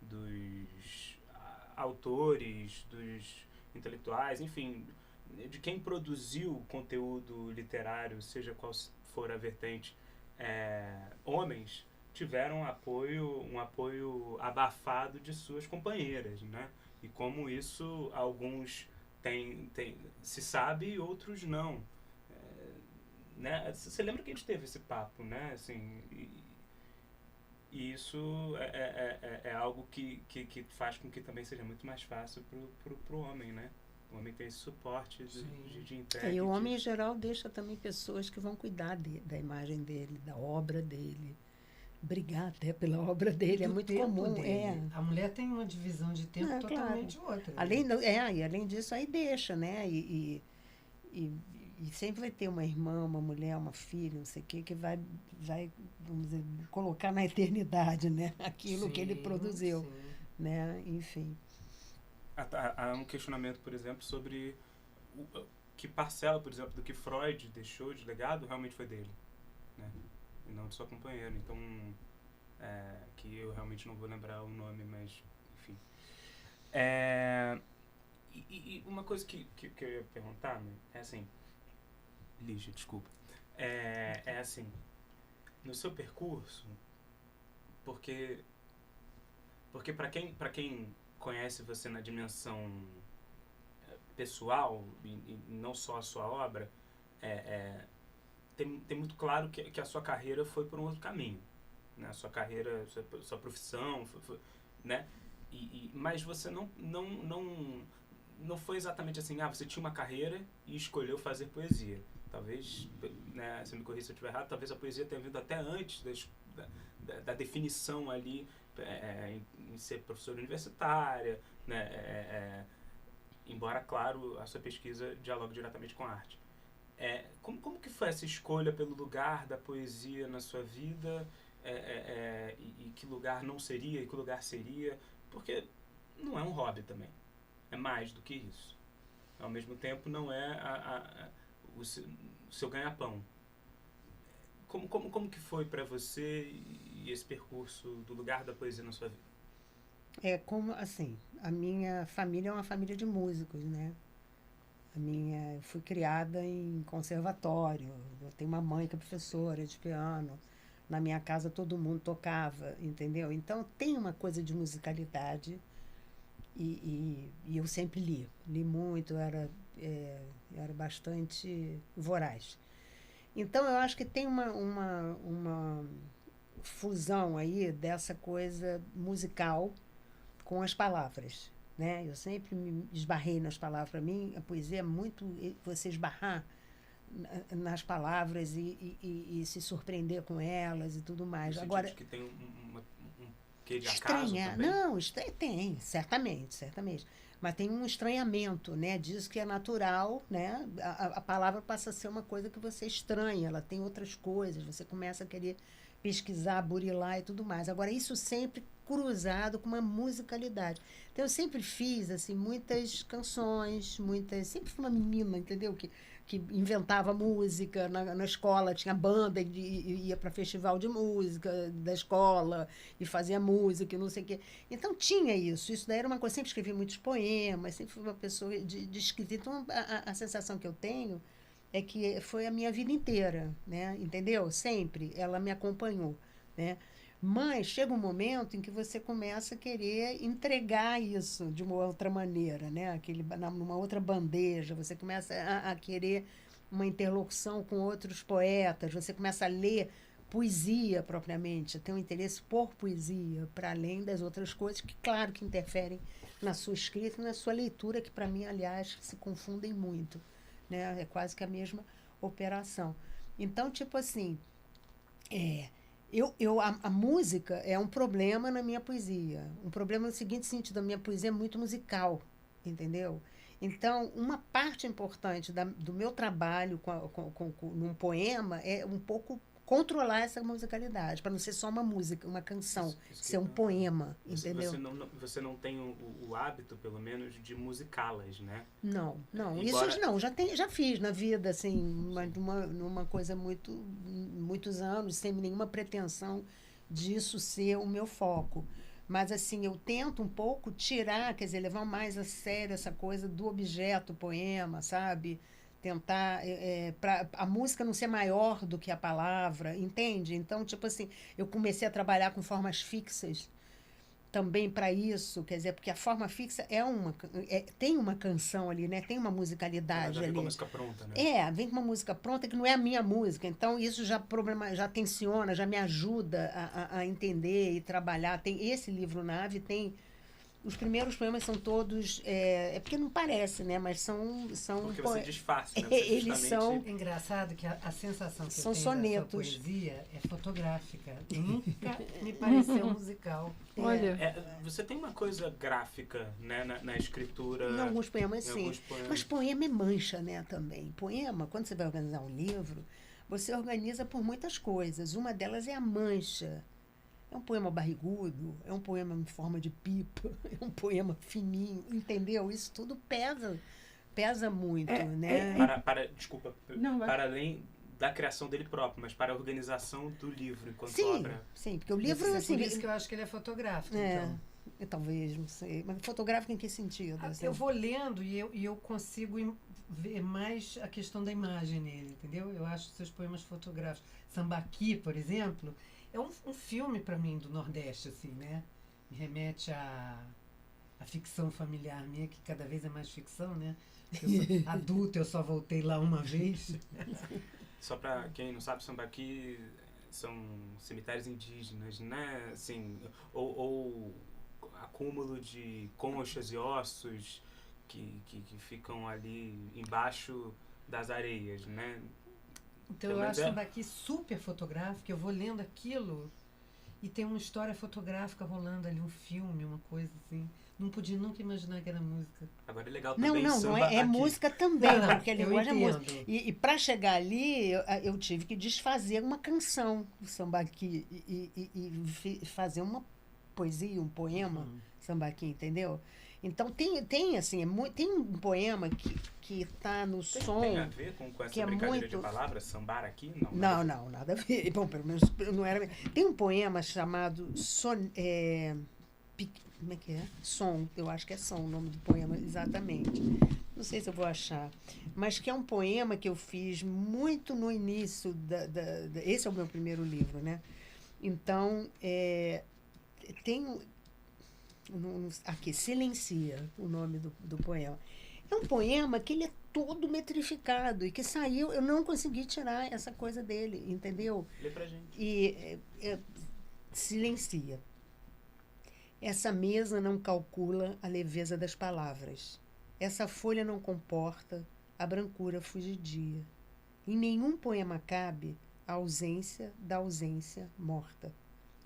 dos autores, dos intelectuais, enfim, de quem produziu conteúdo literário, seja qual for a vertente, homens tiveram um apoio abafado de suas companheiras, né? E como isso alguns se sabe e outros não. Né? Você lembra que a gente teve esse papo, né? Assim, e isso é algo que faz com que também seja muito mais fácil pro homem, né? O homem tem esse suporte de entrega. E o homem, em geral, deixa também pessoas que vão cuidar da imagem dele, da obra dele, brigar até pela obra dele, é muito comum. A mulher tem uma divisão de tempo totalmente outra. E além disso, aí deixa, né? E sempre vai ter uma irmã, uma mulher, uma filha, não sei o quê, que vai, vamos dizer, colocar na eternidade, né? Aquilo que ele produziu, né? Enfim. Há um questionamento, por exemplo, sobre que parcela, por exemplo, do que Freud deixou de legado realmente foi dele, né? E não de sua companheira. Então, que eu realmente não vou lembrar o nome, mas, enfim. E uma coisa que eu ia perguntar, né, é assim, Lígia, desculpa, é assim, no seu percurso, porque para quem conhece você na dimensão pessoal e não só a sua obra, tem muito claro que a sua carreira foi por um outro caminho, né? A sua carreira, sua profissão, né? Mas você não foi exatamente assim, você tinha uma carreira e escolheu fazer poesia. Talvez, né, se me corrija se eu estiver errado, talvez a poesia tenha vindo até antes da definição ali em ser professora universitária, né? Embora, claro, a sua pesquisa dialogue diretamente com a arte. Como que foi essa escolha pelo lugar da poesia na sua vida, e que lugar não seria e que lugar seria? Porque não é um hobby também, é mais do que isso. Ao mesmo tempo, não é o seu ganha-pão. Como que foi para você e esse percurso do lugar da poesia na sua vida? Como assim, a minha família é uma família de músicos, né? Eu fui criada em conservatório, eu tenho uma mãe que é professora de piano, na minha casa todo mundo tocava, entendeu? Então tem uma coisa de musicalidade e eu sempre li muito, eu era bastante voraz. Então eu acho que tem uma fusão aí dessa coisa musical com as palavras, né? Eu sempre me esbarrei nas palavras. Para mim, a poesia é muito você esbarrar nas palavras e se surpreender com elas e tudo mais. Agora, que tem um quê de acaso também? Não, tem, certamente. Mas tem um estranhamento, né? Diz que é natural, né? A palavra passa a ser uma coisa que você estranha, ela tem outras coisas, você começa a querer pesquisar, burilar e tudo mais. Agora, isso sempre cruzado com uma musicalidade. Então, eu sempre fiz, assim, muitas canções, sempre fui uma menina, entendeu? Que inventava música, na escola tinha banda, e ia para festival de música da escola, e fazia música, e não sei o quê. Então, tinha isso daí era uma coisa, sempre escrevi muitos poemas, sempre fui uma pessoa de escrita. Então, a sensação que eu tenho é que foi a minha vida inteira, né? Entendeu? Sempre ela me acompanhou, né? Mas chega um momento em que você começa a querer entregar isso de uma outra maneira, né? Numa outra bandeja, você começa a querer uma interlocução com outros poetas, você começa a ler poesia propriamente, a ter um interesse por poesia, para além das outras coisas que, claro, que interferem na sua escrita e na sua leitura, que para mim, aliás, se confundem muito, né? É quase que a mesma operação. Então, tipo assim, a música é um problema na minha poesia. Um problema no seguinte sentido, a minha poesia é muito musical, entendeu? Então, uma parte importante do meu trabalho num poema é um pouco controlar essa musicalidade, para não ser só uma música, uma canção, ser um poema, entendeu? Você não tem o hábito, pelo menos, de musicá-las, né? Não. Isso não, já fiz na vida, assim, numa coisa muitos anos, sem nenhuma pretensão disso ser o meu foco. Mas, assim, eu tento um pouco tirar, quer dizer, levar mais a sério essa coisa do objeto poema, sabe? tentar a música não ser maior do que a palavra, entende? Então, tipo assim, eu comecei a trabalhar com formas fixas também para isso, quer dizer, porque a forma fixa tem uma canção ali, né? Tem uma musicalidade já ali. vem com a música pronta, né? Vem com uma música pronta que não é a minha música. Então, isso já tensiona, já me ajuda a entender e trabalhar. Tem esse livro Nave, tem... Os primeiros poemas são todos... É porque não parece, né? Mas são porque você disfarça, né? Você eles são... É engraçado que a sensação que São eu tenho sonetos. da sua poesia é fotográfica. Nunca me pareceu musical. Olha, você tem uma coisa gráfica, né, na escritura. Em alguns poemas, em sim. alguns poemas. Mas poema é mancha, né, também. Poema, quando você vai organizar um livro, você organiza por muitas coisas. Uma delas é a mancha. É um poema barrigudo, é um poema em forma de pipa, é um poema fininho, entendeu? Isso tudo pesa muito, né? Desculpa, Não, vai. para além da criação dele próprio, mas para a organização do livro enquanto Sim, obra. sim, porque o livro, Por assim... isso que eu acho que ele é fotográfico, então. Talvez, não sei. Mas fotográfico em que sentido? Assim? Eu vou lendo e eu consigo ver mais a questão da imagem nele, entendeu? Eu acho seus poemas fotográficos. Sambaqui, por exemplo, é um filme para mim do Nordeste, assim, né? Me remete à ficção familiar minha, que cada vez é mais ficção, né? Eu sou adulta, eu só voltei lá uma vez. Só para quem não sabe, Sambaqui são cemitérios indígenas, né? Assim, ou acúmulo de conchas e ossos que ficam ali embaixo das areias, né? Então eu acho Sambaqui super fotográfico, eu vou lendo aquilo e tem uma história fotográfica rolando ali, um filme, uma coisa assim. Não podia nunca imaginar que era música. Agora é legal também não é música também, porque a linguagem é música. E para chegar ali, eu tive que desfazer uma canção do Sambaqui e fazer uma poesia, um poema Sambaqui, entendeu? Então tem assim, tem um poema que está no som. Tem a ver com essa brincadeira de palavras, sambar aqui? Não, nada a ver. Bom, pelo menos não era. Tem um poema chamado como é que é? Som, eu acho que é Som o nome do poema, exatamente. Não sei se eu vou achar. Mas que é um poema que eu fiz muito no início esse é o meu primeiro livro, né? Então, tem... Aqui, Silencia, o nome do poema. É um poema que ele é todo metrificado e que saiu, eu não consegui tirar essa coisa dele, entendeu? Lê pra gente. E silencia. Essa mesa não calcula a leveza das palavras. Essa folha não comporta a brancura fugidia. Em nenhum poema cabe a ausência da ausência morta.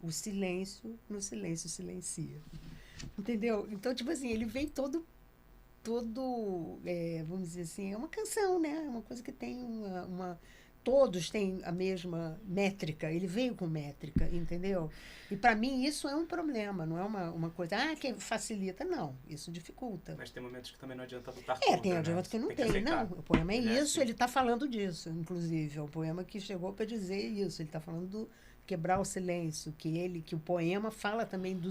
O silêncio no silêncio silencia. Entendeu? Então, tipo assim, ele vem todo vamos dizer assim, é uma canção, né? É uma coisa que tem todos têm a mesma métrica, ele veio com métrica, entendeu? E para mim isso é um problema, não é uma coisa, que facilita, não, isso dificulta. Mas tem momentos que também não adianta lutar contra, tem momentos que não tem, não, o poema é isso, ele está falando disso, inclusive, é um poema que chegou para dizer isso, ele está falando do quebrar o silêncio, que o poema fala também do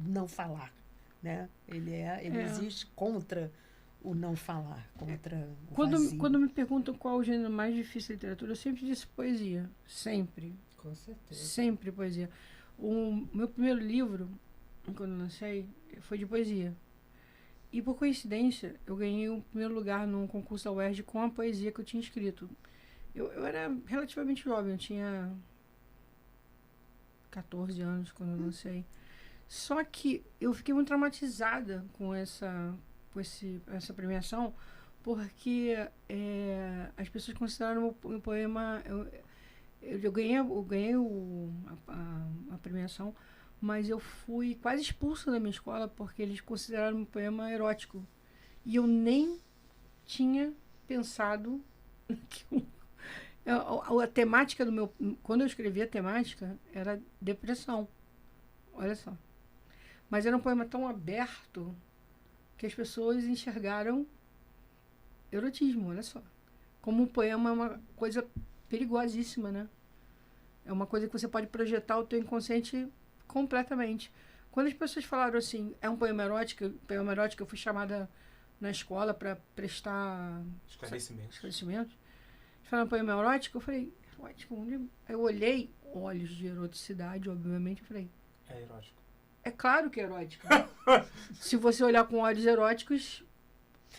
não falar, né? Ele existe contra o não falar, contra o vazio. Quando me perguntam qual o gênero mais difícil da literatura, eu sempre disse poesia. Sempre. Com certeza. Sempre poesia. O meu primeiro livro, quando eu lancei, foi de poesia. E por coincidência, eu ganhei o primeiro lugar num concurso da UERJ com a poesia que eu tinha escrito. Eu era relativamente jovem, eu tinha 14 anos quando eu lancei. Só que eu fiquei muito traumatizada com essa premiação, porque as pessoas consideraram o poema... Eu ganhei a premiação, mas eu fui quase expulsa da minha escola porque eles consideraram o poema erótico. E eu nem tinha pensado que a temática do meu... Quando eu escrevi a temática, era depressão. Olha só. Mas era um poema tão aberto que as pessoas enxergaram erotismo, olha só. Como um poema é uma coisa perigosíssima, né? É uma coisa que você pode projetar o teu inconsciente completamente. Quando as pessoas falaram assim, é um poema erótico, eu fui chamada na escola para prestar Esclarecimentos. esclarecimentos. Falaram poema erótico, eu falei, erótico? Aí eu olhei, olhos de eroticidade, obviamente, eu falei, É erótico. é claro que é erótico. Se você olhar com olhos eróticos,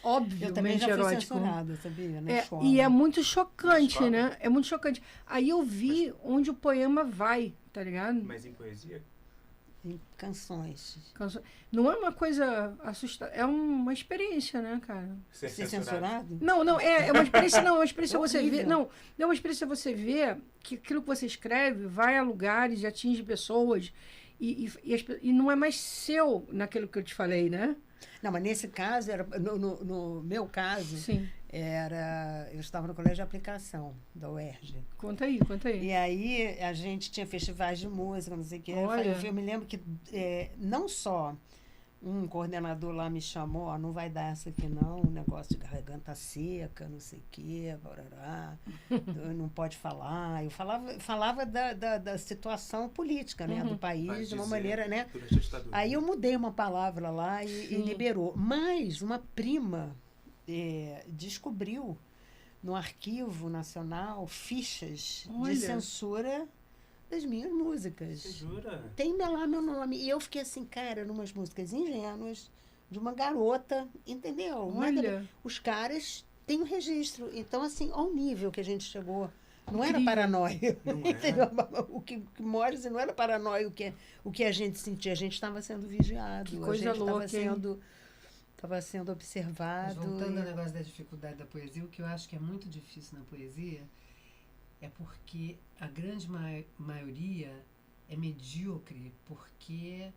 Eu também obviamente já fui erótico. censurada, sabia? Na É, escola. e é muito Na chocante, escola? né? É muito chocante. Aí eu vi onde o poema vai, tá ligado? Mas em poesia? Em canções. Não é uma coisa assustadora, é uma experiência, né, cara? Ser Ser censurado? censurado? Não, é uma experiência, não, é uma experiência você Horrível. ver, não é uma experiência você ver que aquilo que você escreve vai a lugares e atinge pessoas e não é mais seu naquilo que eu te falei, né? Não, mas nesse caso, no meu caso, Sim. eu estava no colégio de aplicação da UERJ. Conta aí. E aí a gente tinha festivais de música, não sei o quê. Olha. Eu me lembro que não só um coordenador lá me chamou, ó, não vai dar essa aqui não, um negócio de garganta seca, não sei o quê, barará, não pode falar. Eu falava da situação política, né, do país, Vai de uma dizer maneira, né? durante a ditadura. Aí eu mudei uma palavra lá e liberou. Mas uma prima descobriu no Arquivo Nacional fichas Olha. de censura das minhas Você músicas. jura? Tem lá meu nome. E eu fiquei assim, cara, numas músicas ingênuas, de uma garota, entendeu? Olha. Os caras têm um registro. Então, assim, ao nível que a gente chegou. Não era Incrível. paranoia. Não é? Entendeu? O que mora não era paranoia o que a gente sentia. A gente estava sendo vigiado. Que coisa a gente louca, estava sendo Mas observado. voltando ao negócio da dificuldade da poesia, o que eu acho que é muito difícil na poesia é porque a grande maioria é medíocre, porque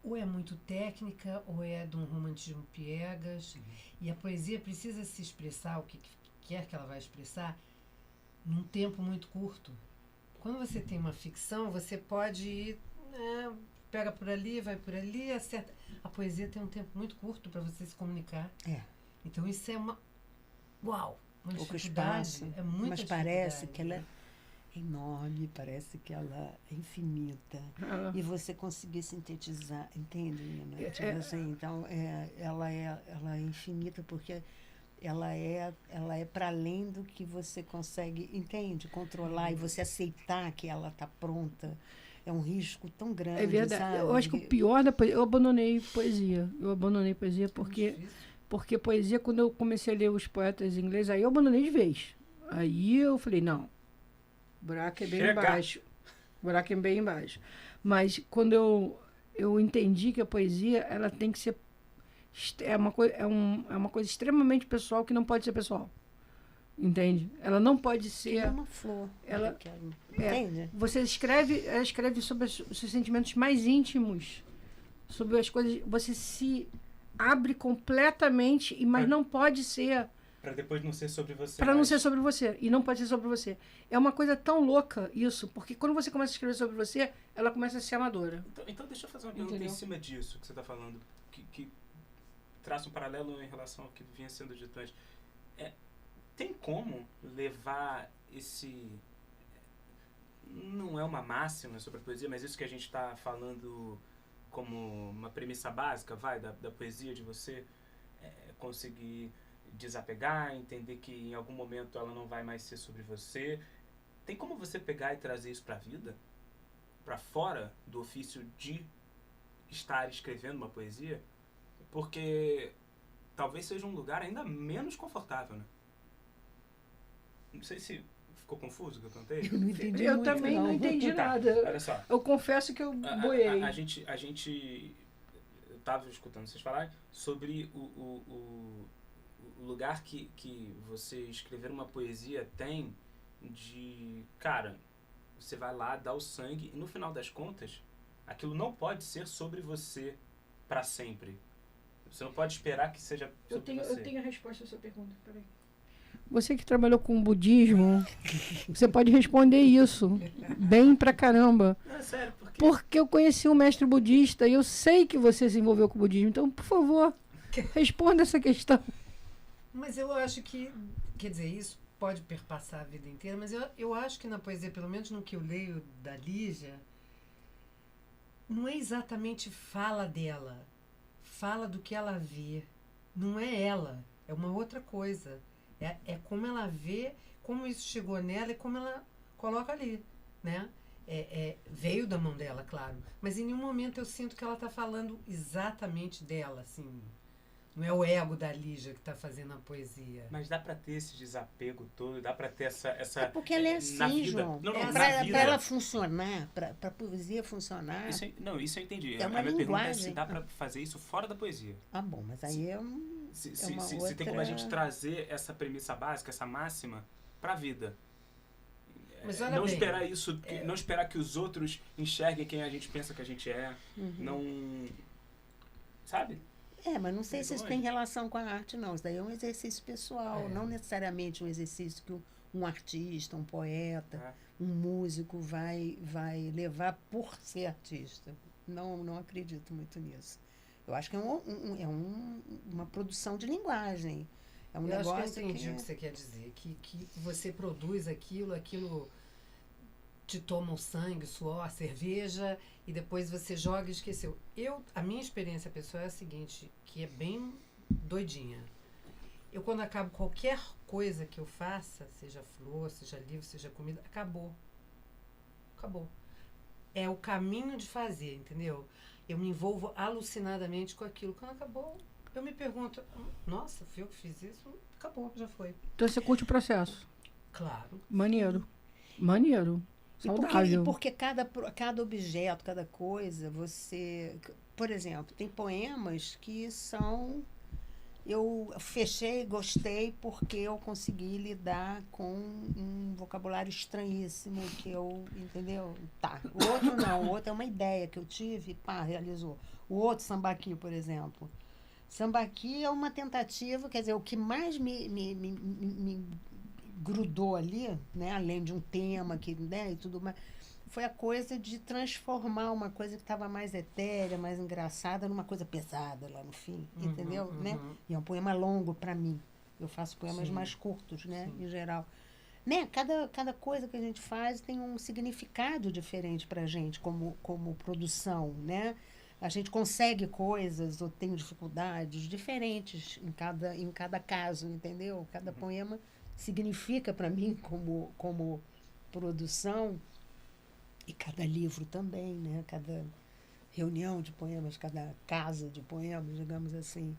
ou é muito técnica ou é de um romantismo piegas, e a poesia precisa se expressar o que quer que ela vai expressar num tempo muito curto. Quando você tem uma ficção, você pode ir, pega por ali, vai por ali, acerta. A poesia tem um tempo muito curto para você se comunicar. É. Então isso é uma Pouco dificuldade, espaço. é muita Mas parece dificuldade, que ela né? é enorme, parece que ela é infinita. E você conseguir sintetizar, entende, Nina? Tipo assim, então, ela é infinita porque ela é para além do que você consegue, entende? Controlar e você aceitar que ela está pronta. É um risco tão grande, É verdade. sabe? Eu acho que o pior da poesia... Eu abandonei poesia porque poesia, quando eu comecei a ler os poetas ingleses, aí eu abandonei de vez. Aí eu falei, não, o buraco é bem Chega. embaixo. O buraco é bem embaixo. Mas quando eu entendi que a poesia, ela tem que ser... É uma coisa extremamente pessoal que não pode ser pessoal. Entende? Ela não pode ser... É uma flor. Ela- Entende? Você ela escreve sobre os seus sentimentos mais íntimos, sobre as coisas. Você se abre completamente, mas não pode ser Pra depois não ser sobre você. para não mais. ser sobre você e não pode ser sobre você. É uma coisa tão louca isso, porque quando você começa a escrever sobre você, ela começa a ser amadora. Então deixa eu fazer uma pergunta Entendeu? em cima disso que você está falando, que traça um paralelo em relação ao que vinha sendo dito antes. Tem como levar esse... Não é uma máxima sobre a poesia, mas isso que a gente está falando como uma premissa básica, da poesia, de você conseguir desapegar, entender que em algum momento ela não vai mais ser sobre você. Tem como você pegar e trazer isso para a vida? Para fora do ofício de estar escrevendo uma poesia? Porque talvez seja um lugar ainda menos confortável, né? Não sei se ficou confuso o que eu contei. Eu não entendi Eu muito, também não entendi Tá, nada. olha só. Eu confesso que eu boiei. A gente eu estava escutando vocês falarem sobre o lugar que você escrever uma poesia tem de... Cara, você vai lá, dá o sangue e no final das contas, aquilo não pode ser sobre você para sempre. Você não pode esperar que seja sobre você. Eu tenho a resposta à sua pergunta, peraí. Você que trabalhou com budismo, você pode responder isso bem pra caramba. Não, é sério, porque... Porque eu conheci um mestre budista e eu sei que você se envolveu com o budismo. Então, por favor, responda essa questão. Mas eu acho que, quer dizer, isso pode perpassar a vida inteira, mas eu acho que na poesia, pelo menos no que eu leio da Lígia, não é exatamente fala dela, fala do que ela vê. não é ela, é uma outra coisa. É como ela vê, como isso chegou nela e como ela coloca ali, né? Veio da mão dela, claro, mas em nenhum momento eu sinto que ela está falando exatamente dela, assim. Não é o ego da Lígia que está fazendo a poesia. Mas dá pra ter esse desapego todo, dá pra ter essa É porque ela é na assim, vida. João. Não, Pra na vida. ela funcionar, pra poesia funcionar... Isso eu entendi. É uma a minha pergunta é se linguagem. dá pra fazer isso fora da poesia. Ah, bom, mas aí é uma Se tem como a gente trazer essa premissa básica, essa máxima, pra vida. Mas olha Não bem, esperar isso, não esperar que os outros enxerguem quem a gente pensa que a gente é. Não... Sabe? Mas não sei se isso tem relação com a arte, não. Isso daí é um exercício pessoal, não necessariamente um exercício que um artista, um poeta, um músico vai levar por ser artista. Não acredito muito nisso. Eu acho que é uma produção de linguagem. É um negócio acho que eu entendi o que você quer dizer. Que você produz aquilo te toma o sangue, o suor, a cerveja, e depois você joga e esqueceu. A minha experiência pessoal é a seguinte, que é bem doidinha. Eu, quando acabo qualquer coisa que eu faça, seja flor, seja livro, seja comida, acabou. É o caminho de fazer, entendeu? Eu me envolvo alucinadamente com aquilo. Quando acabou, eu me pergunto, nossa, fui eu que fiz isso? Acabou, já foi. Então você curte o processo. Claro. Maneiro. Saudável. Porque cada objeto, cada coisa, você... Por exemplo, tem poemas que são... Eu fechei, gostei, porque eu consegui lidar com um vocabulário estranhíssimo que eu... Entendeu? Tá. O outro não. O outro é uma ideia que eu tive e realizou. O outro, Sambaqui, por exemplo. Sambaqui é uma tentativa, quer dizer, o que mais me grudou ali, né, além de um tema e tudo mais, foi a coisa de transformar uma coisa que estava mais etérea, mais engraçada, numa coisa pesada lá no fim, entendeu? Né? E é um poema longo para mim. Eu faço poemas mais curtos, né, em geral. Né? Cada coisa que a gente faz tem um significado diferente para a gente como produção, né? A gente consegue coisas ou tem dificuldades diferentes em cada caso, entendeu? Cada poema significa para mim como produção, e cada livro também, né? Cada reunião de poemas, cada casa de poemas, digamos assim,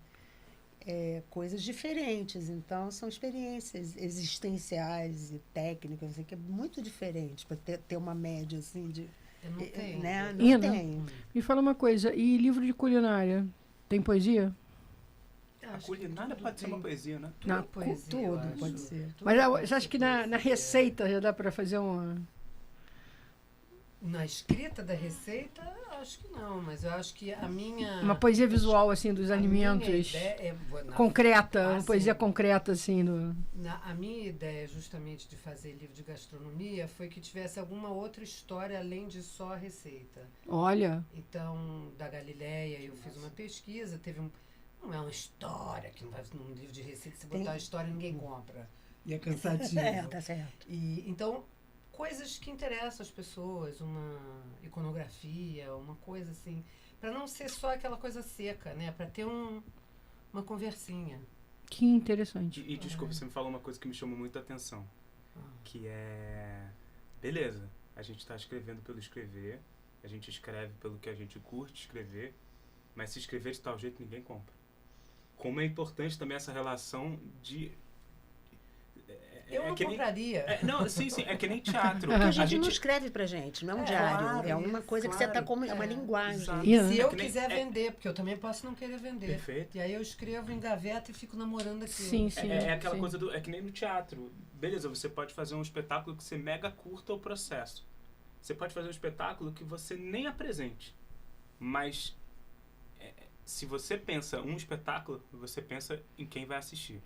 coisas diferentes. Então, são experiências existenciais e técnicas, assim, que é muito diferente para ter uma média assim de... Eu não tenho. Né? Não tenho. Me fala uma coisa, e livro de culinária? Tem poesia? A culinária pode ser uma poesia, né? Não, Poesia, tudo pode ser. Mas você acha que na receita já dá para fazer uma... Na escrita da receita, acho que não, mas eu acho que a minha... Uma poesia visual, assim, dos alimentos, concreta, uma poesia concreta, assim, A minha ideia, justamente, de fazer livro de gastronomia foi que tivesse alguma outra história além de só a receita. Olha. Então, da Galileia, eu fiz uma pesquisa, não é uma história, que não vai num livro de receita, se botar a história ninguém compra. E é cansativo. Tá certo. Então, coisas que interessam as pessoas, uma iconografia, uma coisa assim, para não ser só aquela coisa seca, né? Para ter uma conversinha. Que interessante. E desculpa, você me falou uma coisa que me chamou muita atenção, que é... Beleza, a gente está escrevendo pelo escrever, a gente escreve pelo que a gente curte escrever, mas se escrever de tal jeito ninguém compra. Como é importante também essa relação de... Eu não compraria. Sim, é que nem teatro. Porque a gente não escreve pra gente, não é um diário. Claro, é uma coisa que você está como... É uma linguagem. Se eu quiser vender, porque eu também posso não querer vender. Perfeito. E aí eu escrevo em gaveta e fico namorando aquilo. Sim, sim. É aquela coisa é que nem no teatro. Beleza, você pode fazer um espetáculo que você mega curta o processo. Você pode fazer um espetáculo que você nem apresente. Mas se você pensa um espetáculo, você pensa em quem vai assistir.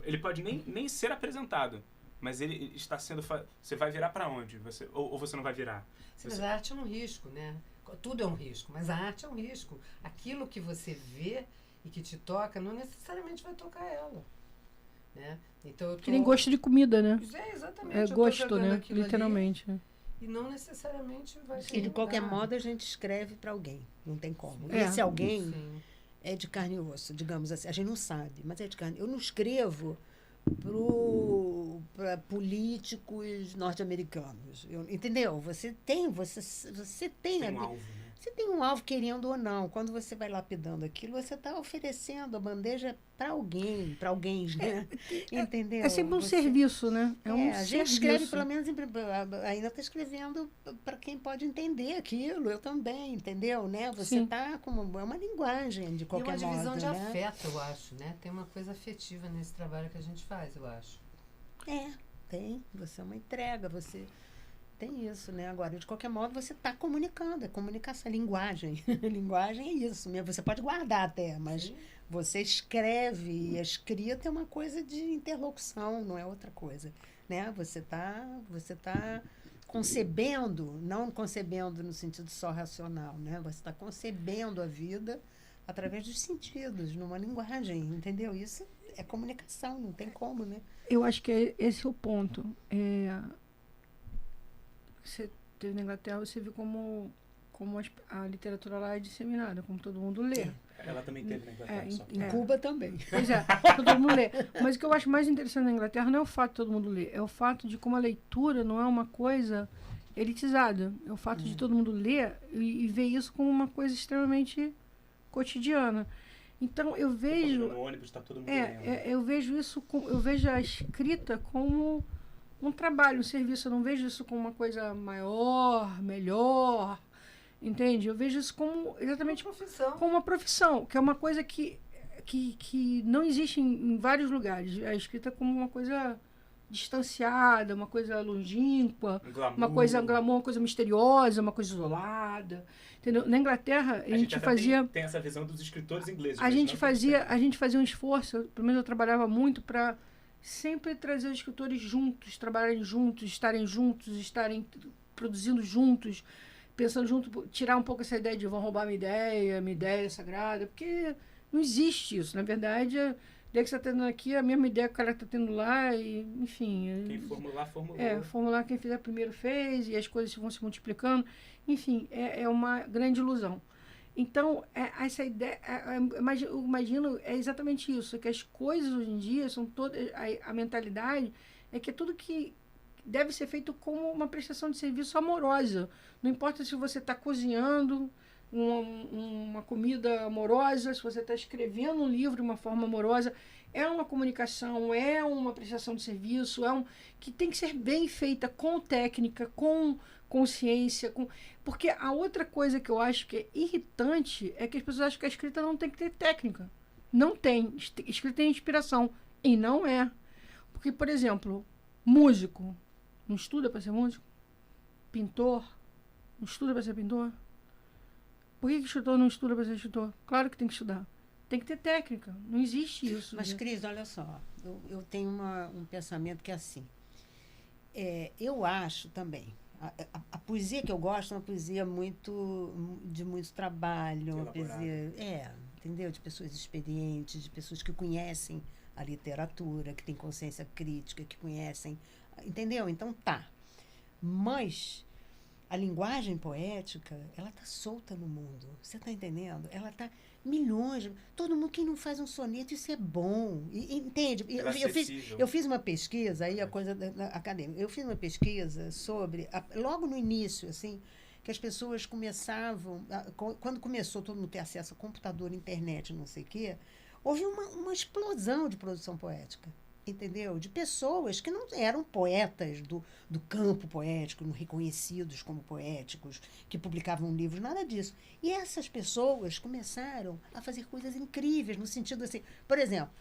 Ele pode nem ser apresentado, mas ele está sendo... Você vai virar para onde? Ou você não vai virar? Mas a arte é um risco, né? Tudo é um risco, mas a arte é um risco. Aquilo que você vê e que te toca, não necessariamente vai tocar ela. Né? Então, Que nem gosto de comida, né? Exatamente. É gosto, né? Literalmente. E não necessariamente vai ser. E de qualquer modo a gente escreve para alguém. Não tem como. E É. esse alguém... Sim. é de carne e osso, digamos assim. A gente não sabe, mas é de carne. Eu não escrevo para políticos norte-americanos. Entendeu? Você tem Tem um alvo, né? Você tem um alvo, querendo ou não. Quando você vai lapidando aquilo, você está oferecendo a bandeja para alguém, né? Entendeu? É sempre um serviço, né? A gente escreve, pelo menos, ainda está escrevendo para quem pode entender aquilo. Eu também, entendeu? Né? Você está como... É uma linguagem, de qualquer modo. E uma divisão de né? afeto, eu acho, né? Tem uma coisa afetiva nesse trabalho que a gente faz, eu acho. Tem. Você é uma entrega, você... Tem isso, né? Agora, de qualquer modo, você está comunicando. É comunicação, é linguagem. Linguagem é isso mesmo. Você pode guardar até, mas Sim. você escreve. E a escrita é uma coisa de interlocução, não é outra coisa. Né? Você tá concebendo, não concebendo no sentido só racional, né? Você está concebendo a vida através dos sentidos, numa linguagem, entendeu? Isso é comunicação, não tem como, né? Eu acho que esse é o ponto. Você teve na Inglaterra, você viu como a literatura lá é disseminada, como todo mundo lê. Ela também teve na Inglaterra. Em Cuba também. Pois é, todo mundo lê. Mas o que eu acho mais interessante na Inglaterra não é o fato de todo mundo ler, é o fato de como a leitura não é uma coisa elitizada. É o fato de todo mundo ler e ver isso como uma coisa extremamente cotidiana. Então, eu vejo... No ônibus está todo mundo lendo. eu vejo isso, eu vejo a escrita como um trabalho, um serviço. Eu não vejo isso como uma coisa maior, melhor, entende? Eu vejo isso como exatamente como uma profissão, que é uma coisa que não existe em vários lugares. A escrita como uma coisa distanciada, uma coisa longínqua, uma coisa glamour, uma coisa misteriosa, uma coisa isolada, entendeu? Na Inglaterra a gente fazia tem essa visão dos escritores ingleses. a gente fazia um esforço, pelo menos eu trabalhava muito para sempre trazer os escritores juntos, trabalharem juntos, estarem produzindo juntos, pensando junto, tirar um pouco essa ideia de vão roubar minha ideia é sagrada, porque não existe isso. Na verdade, a ideia que você está tendo aqui é a mesma ideia que o cara está tendo lá, e, enfim... Quem formular, formulou. Formular, quem fizer primeiro fez, e as coisas vão se multiplicando. Enfim, é uma grande ilusão. Então, essa ideia, eu imagino, é exatamente isso, que as coisas hoje em dia são todas, a mentalidade é que é tudo que deve ser feito como uma prestação de serviço amorosa. Não importa se você está cozinhando uma comida amorosa, se você está escrevendo um livro de uma forma amorosa, é uma comunicação, é uma prestação de serviço, que tem que ser bem feita, com técnica, com consciência, porque a outra coisa que eu acho que é irritante é que as pessoas acham que a escrita não tem que ter técnica. Não tem. Escrita tem inspiração. E não é. Porque, por exemplo, músico não estuda para ser músico? Pintor não estuda para ser pintor? Por que escritor não estuda para ser escritor? Claro que tem que estudar. Tem que ter técnica. Não existe isso. Mas, Cris, olha só. Eu tenho um pensamento que é assim. Eu acho também... A poesia que eu gosto é uma poesia de muito trabalho. Uma poesia, entendeu? De pessoas experientes, de pessoas que conhecem a literatura, que têm consciência crítica, que conhecem... Entendeu? Então, tá. Mas... A linguagem poética, ela está solta no mundo. Você está entendendo? Ela está milhões. Todo mundo, quem não faz um soneto, isso é bom. Entende? Eu fiz uma pesquisa, aí a coisa acadêmica. Eu fiz uma pesquisa sobre, logo no início, assim, que as pessoas começavam, quando começou todo mundo ter acesso a computador, internet, não sei o quê, houve uma explosão de produção poética. Entendeu? De pessoas que não eram poetas do campo poético, não reconhecidos como poéticos, que publicavam livros, nada disso. E essas pessoas começaram a fazer coisas incríveis, no sentido assim, por exemplo,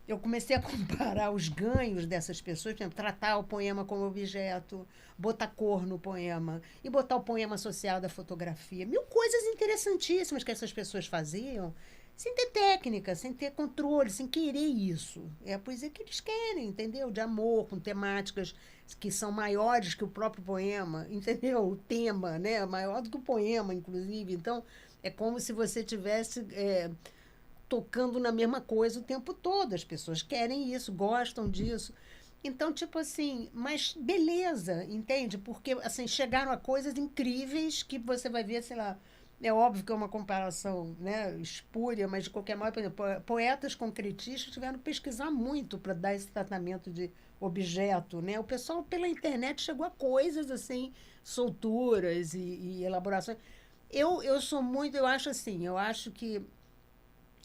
eu comecei a comparar os ganhos dessas pessoas, por exemplo, tratar o poema como objeto, botar cor no poema, e botar o poema associado à fotografia. Mil coisas interessantíssimas que essas pessoas faziam, sem ter técnica, sem ter controle, sem querer isso. É a poesia que eles querem, entendeu? De amor, com temáticas que são maiores que o próprio poema, entendeu? O tema, né? Maior do que o poema, inclusive. Então, é como se você estivesse tocando na mesma coisa o tempo todo. As pessoas querem isso, gostam disso. Então, tipo assim, mas beleza, entende? Porque, assim, chegaram a coisas incríveis que você vai ver, sei lá, É óbvio que é uma comparação, né, espúria, mas de qualquer modo, por exemplo, poetas concretistas tiveram que pesquisar muito para dar esse tratamento de objeto, né? O pessoal pela internet chegou a coisas assim, solturas e elaborações. Eu sou muito, eu acho que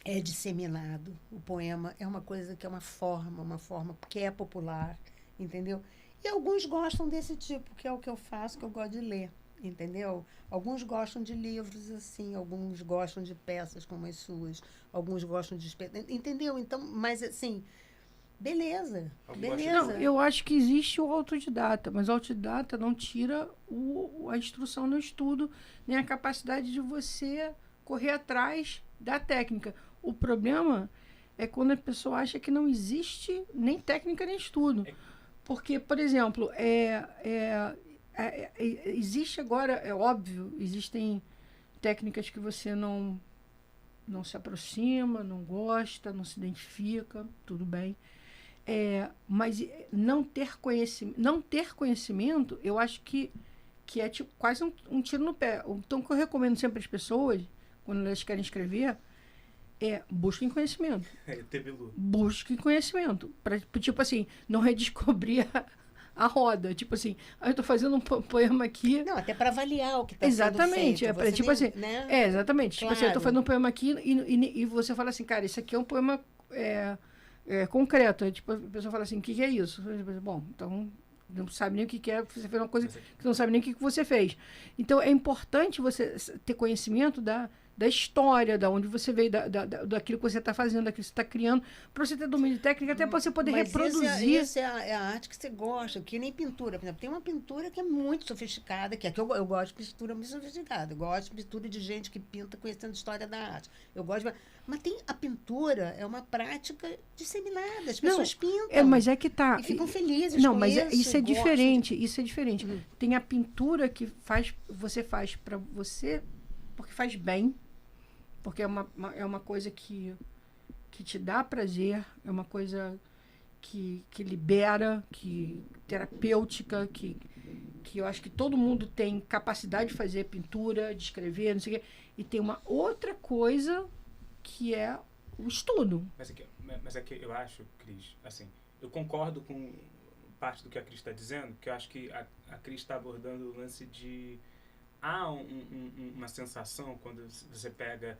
é disseminado. O poema é uma coisa que é uma forma que é popular, entendeu? E alguns gostam desse tipo, que é o que eu faço, que eu gosto de ler, entendeu? Alguns gostam de livros assim, alguns gostam de peças como as suas, alguns gostam de entendeu? Então, mas assim, beleza. Não, eu acho que existe o autodidata, mas o autodidata não tira a instrução no estudo, nem a capacidade de você correr atrás da técnica. O problema é quando a pessoa acha que não existe nem técnica nem estudo. Porque, por exemplo, existe agora, é óbvio, existem técnicas que você não se aproxima, não gosta, não se identifica, tudo bem. Mas não ter conhecimento, eu acho que é tipo, quase um tiro no pé. Então, o que eu recomendo sempre às pessoas, quando elas querem escrever, busquem conhecimento. Busquem conhecimento. Tipo assim, não redescobrir a roda. Tipo assim, eu estou fazendo um poema aqui. Não, até para avaliar o que está sendo feito. Exatamente. Tipo assim, né? Exatamente. Claro. Tipo assim, eu estou fazendo um poema aqui e você fala assim, cara, isso aqui é um poema concreto. Aí, tipo, a pessoa fala assim, o que é isso? Bom, então não sabe nem o que é, você fez uma coisa que não sabe nem o que você fez. Então, é importante você ter conhecimento da história, da onde você veio, daquilo que você está fazendo, daquilo que você está criando, para você ter domínio técnico, até para você poder reproduzir. Essa é a arte que você gosta, que nem pintura. Por exemplo, tem uma pintura que é muito sofisticada, que eu gosto de pintura muito sofisticada. Eu gosto de pintura de gente que pinta conhecendo a história da arte. Mas tem a pintura, é uma prática disseminada. As pessoas pintam. Mas é que tá. E ficam felizes não, com mas isso. Isso é diferente. Isso é diferente. Tem a pintura que você faz para você, porque faz bem. Porque é uma coisa que te dá prazer, é uma coisa que libera, que terapêutica, que eu acho que todo mundo tem capacidade de fazer pintura, de escrever, não sei o quê. E tem uma outra coisa que é o estudo. Mas é que eu acho, Cris, assim, eu concordo com parte do que a Cris está dizendo, que eu acho que a Cris está abordando o lance de... Há uma sensação quando você pega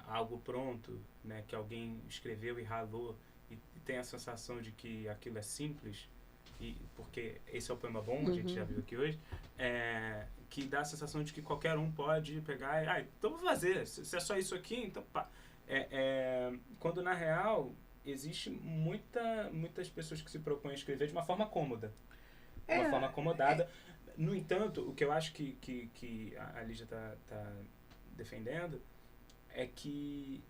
algo pronto, né, que alguém escreveu e ralou, e tem a sensação de que aquilo é simples, porque esse é o poema bom, a gente já viu aqui hoje, que dá a sensação de que qualquer um pode pegar então vou fazer, se é só isso aqui, então pá. Quando na real existe muitas pessoas que se propõem a escrever de uma forma cômoda, uma forma acomodada. No entanto, o que eu acho que a Lígia tá defendendo é que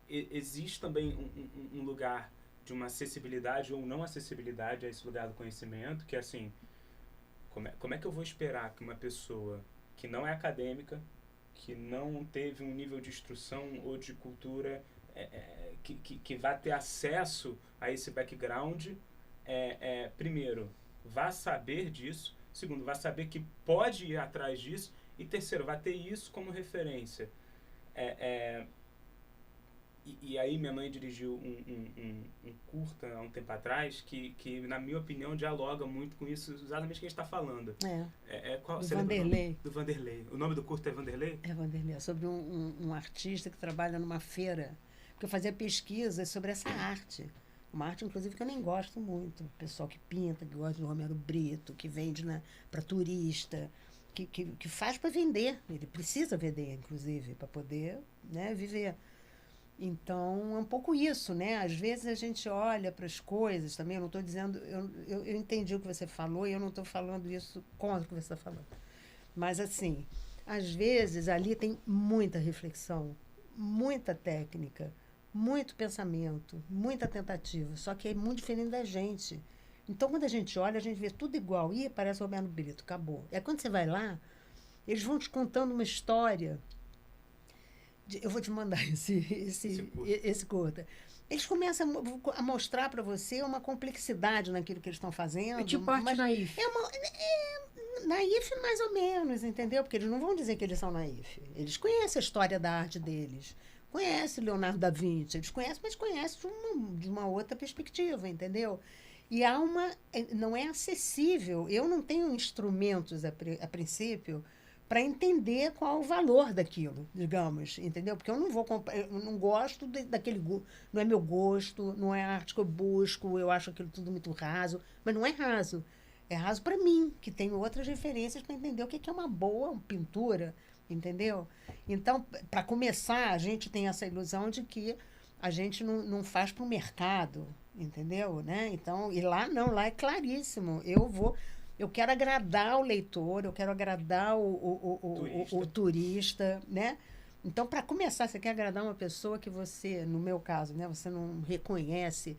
existe também um lugar de uma acessibilidade ou não acessibilidade a esse lugar do conhecimento, que é assim, como é que eu vou esperar que uma pessoa que não é acadêmica, que não teve um nível de instrução ou de cultura, que vá ter acesso a esse background, primeiro, vá saber disso, segundo, vá saber que pode ir atrás disso, e terceiro, vai ter isso como referência. E aí minha mãe dirigiu um curta há um tempo atrás que na minha opinião dialoga muito com isso, exatamente o que a gente está falando. Do Vanderlei. Do Vanderlei. O nome do curta é Vanderlei? É Vanderlei, sobre um artista que trabalha numa feira, porque eu fazia pesquisas sobre essa arte. Uma arte, inclusive, que eu nem gosto muito. O pessoal que pinta, que gosta do Romero Brito, que vende para turista, que faz para vender. Ele precisa vender, inclusive, para poder, né, viver. Então, é um pouco isso, né? Às vezes a gente olha para as coisas também, eu não estou dizendo... Eu entendi o que você falou e eu não estou falando isso contra o que você está falando. Mas, assim, às vezes ali tem muita reflexão, muita técnica, muito pensamento, muita tentativa, só que é muito diferente da gente. Então, quando a gente olha, a gente vê tudo igual. Ih, parece o Romero Brito, acabou. É quando você vai lá, eles vão te contando uma história. Eu vou te mandar esse curta. Eles começam a mostrar para você uma complexidade naquilo que eles estão fazendo. É tipo arte naif. naif mais ou menos, entendeu? Porque eles não vão dizer que eles são naif. Eles conhecem a história da arte deles. Conhecem Leonardo da Vinci. Eles conhecem, mas conhecem de uma outra perspectiva, entendeu? E não é acessível. Eu não tenho instrumentos, a princípio, para entender qual o valor daquilo, digamos, entendeu? Porque eu não vou comprar, eu não gosto daquele, não é meu gosto, não é a arte que eu busco, eu acho aquilo tudo muito raso, mas não é raso. É raso para mim, que tenho outras referências para entender o que é uma boa pintura, entendeu? Então, para começar, a gente tem essa ilusão de que a gente não faz para o mercado, entendeu? Né? Então, e lá não, lá é claríssimo. Eu quero agradar o leitor, eu quero agradar o turista, né? Então, para começar, você quer agradar uma pessoa que você, no meu caso, né, você não reconhece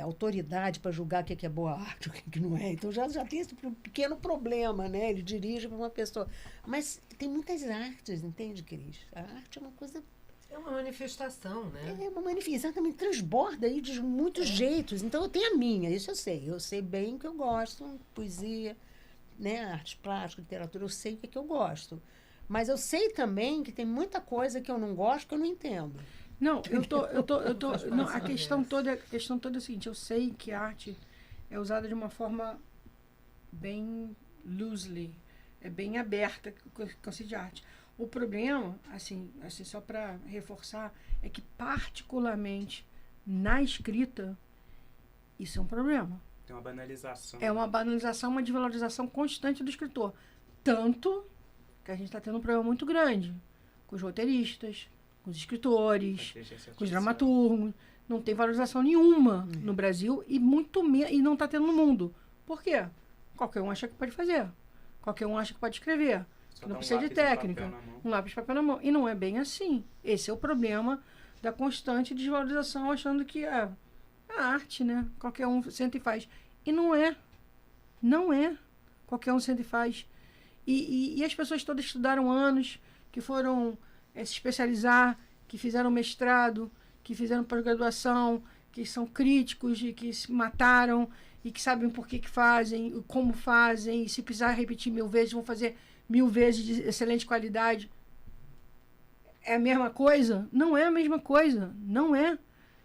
autoridade para julgar o que é boa arte, o que não é. Então, já tem esse pequeno problema, né? Ele dirige para uma pessoa. Mas tem muitas artes, entende, Cris? A arte é uma coisa... É uma manifestação, né? É uma manifestação, exatamente, transborda aí de muitos jeitos. Então, eu tenho a minha, isso eu sei. Eu sei bem o que eu gosto, poesia, né, arte plástica, literatura, eu sei o que eu gosto. Mas eu sei também que tem muita coisa que eu não gosto que eu não entendo. Não, não, a questão toda é a seguinte, eu sei que a arte é usada de uma forma bem loosely, é bem aberta, o conceito de arte. O problema, assim só para reforçar, é que particularmente na escrita, isso é um problema. Tem uma banalização. É uma banalização, uma desvalorização constante do escritor. Tanto que a gente está tendo um problema muito grande com os roteiristas, com os escritores, com os dramaturgos. Não tem valorização nenhuma no Brasil e muito e não está tendo no mundo. Por quê? Qualquer um acha que pode fazer. Qualquer um acha que pode escrever. Que não precisa de técnica. Um lápis de papel na mão. E não é bem assim. Esse é o problema da constante desvalorização, achando que é a arte, né? Qualquer um senta e faz. E não é. Não é. Qualquer um senta e faz. E as pessoas todas estudaram anos, que foram se especializar, que fizeram mestrado, que fizeram pós-graduação, que são críticos e que se mataram e que sabem por que fazem, como fazem, e se precisar repetir 1000 vezes, vão fazer 1000 vezes de excelente qualidade. É a mesma coisa? Não é a mesma coisa. Não é.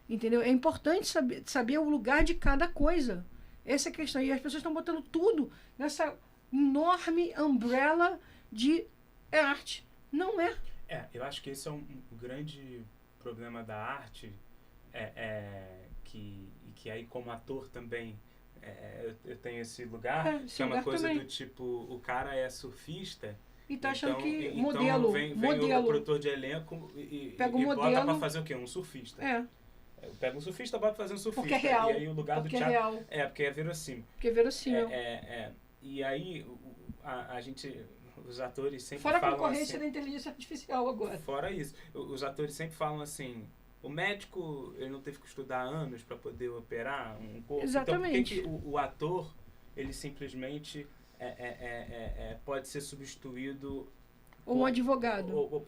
Entendeu? É importante saber o lugar de cada coisa. Essa é a questão. E as pessoas estão botando tudo nessa enorme umbrella de arte. Não é. Eu acho que esse é um grande problema da arte, que aí como ator também eu tenho esse lugar, que é uma coisa também. Do tipo, o cara é surfista e tá achando que então vem o produtor de elenco e bota pra fazer o quê? Um surfista. Pega um surfista, bota pra fazer um surfista. Porque é real. E aí o lugar do teatro... Porque é verossímil. Porque é verossímil. E aí a gente... Os atores sempre falam falam a concorrência da inteligência artificial agora. Fora isso. Os atores sempre falam assim... O médico, ele não teve que estudar anos para poder operar um corpo. Exatamente. Então, por que o ator, ele simplesmente pode ser substituído... Ou um advogado.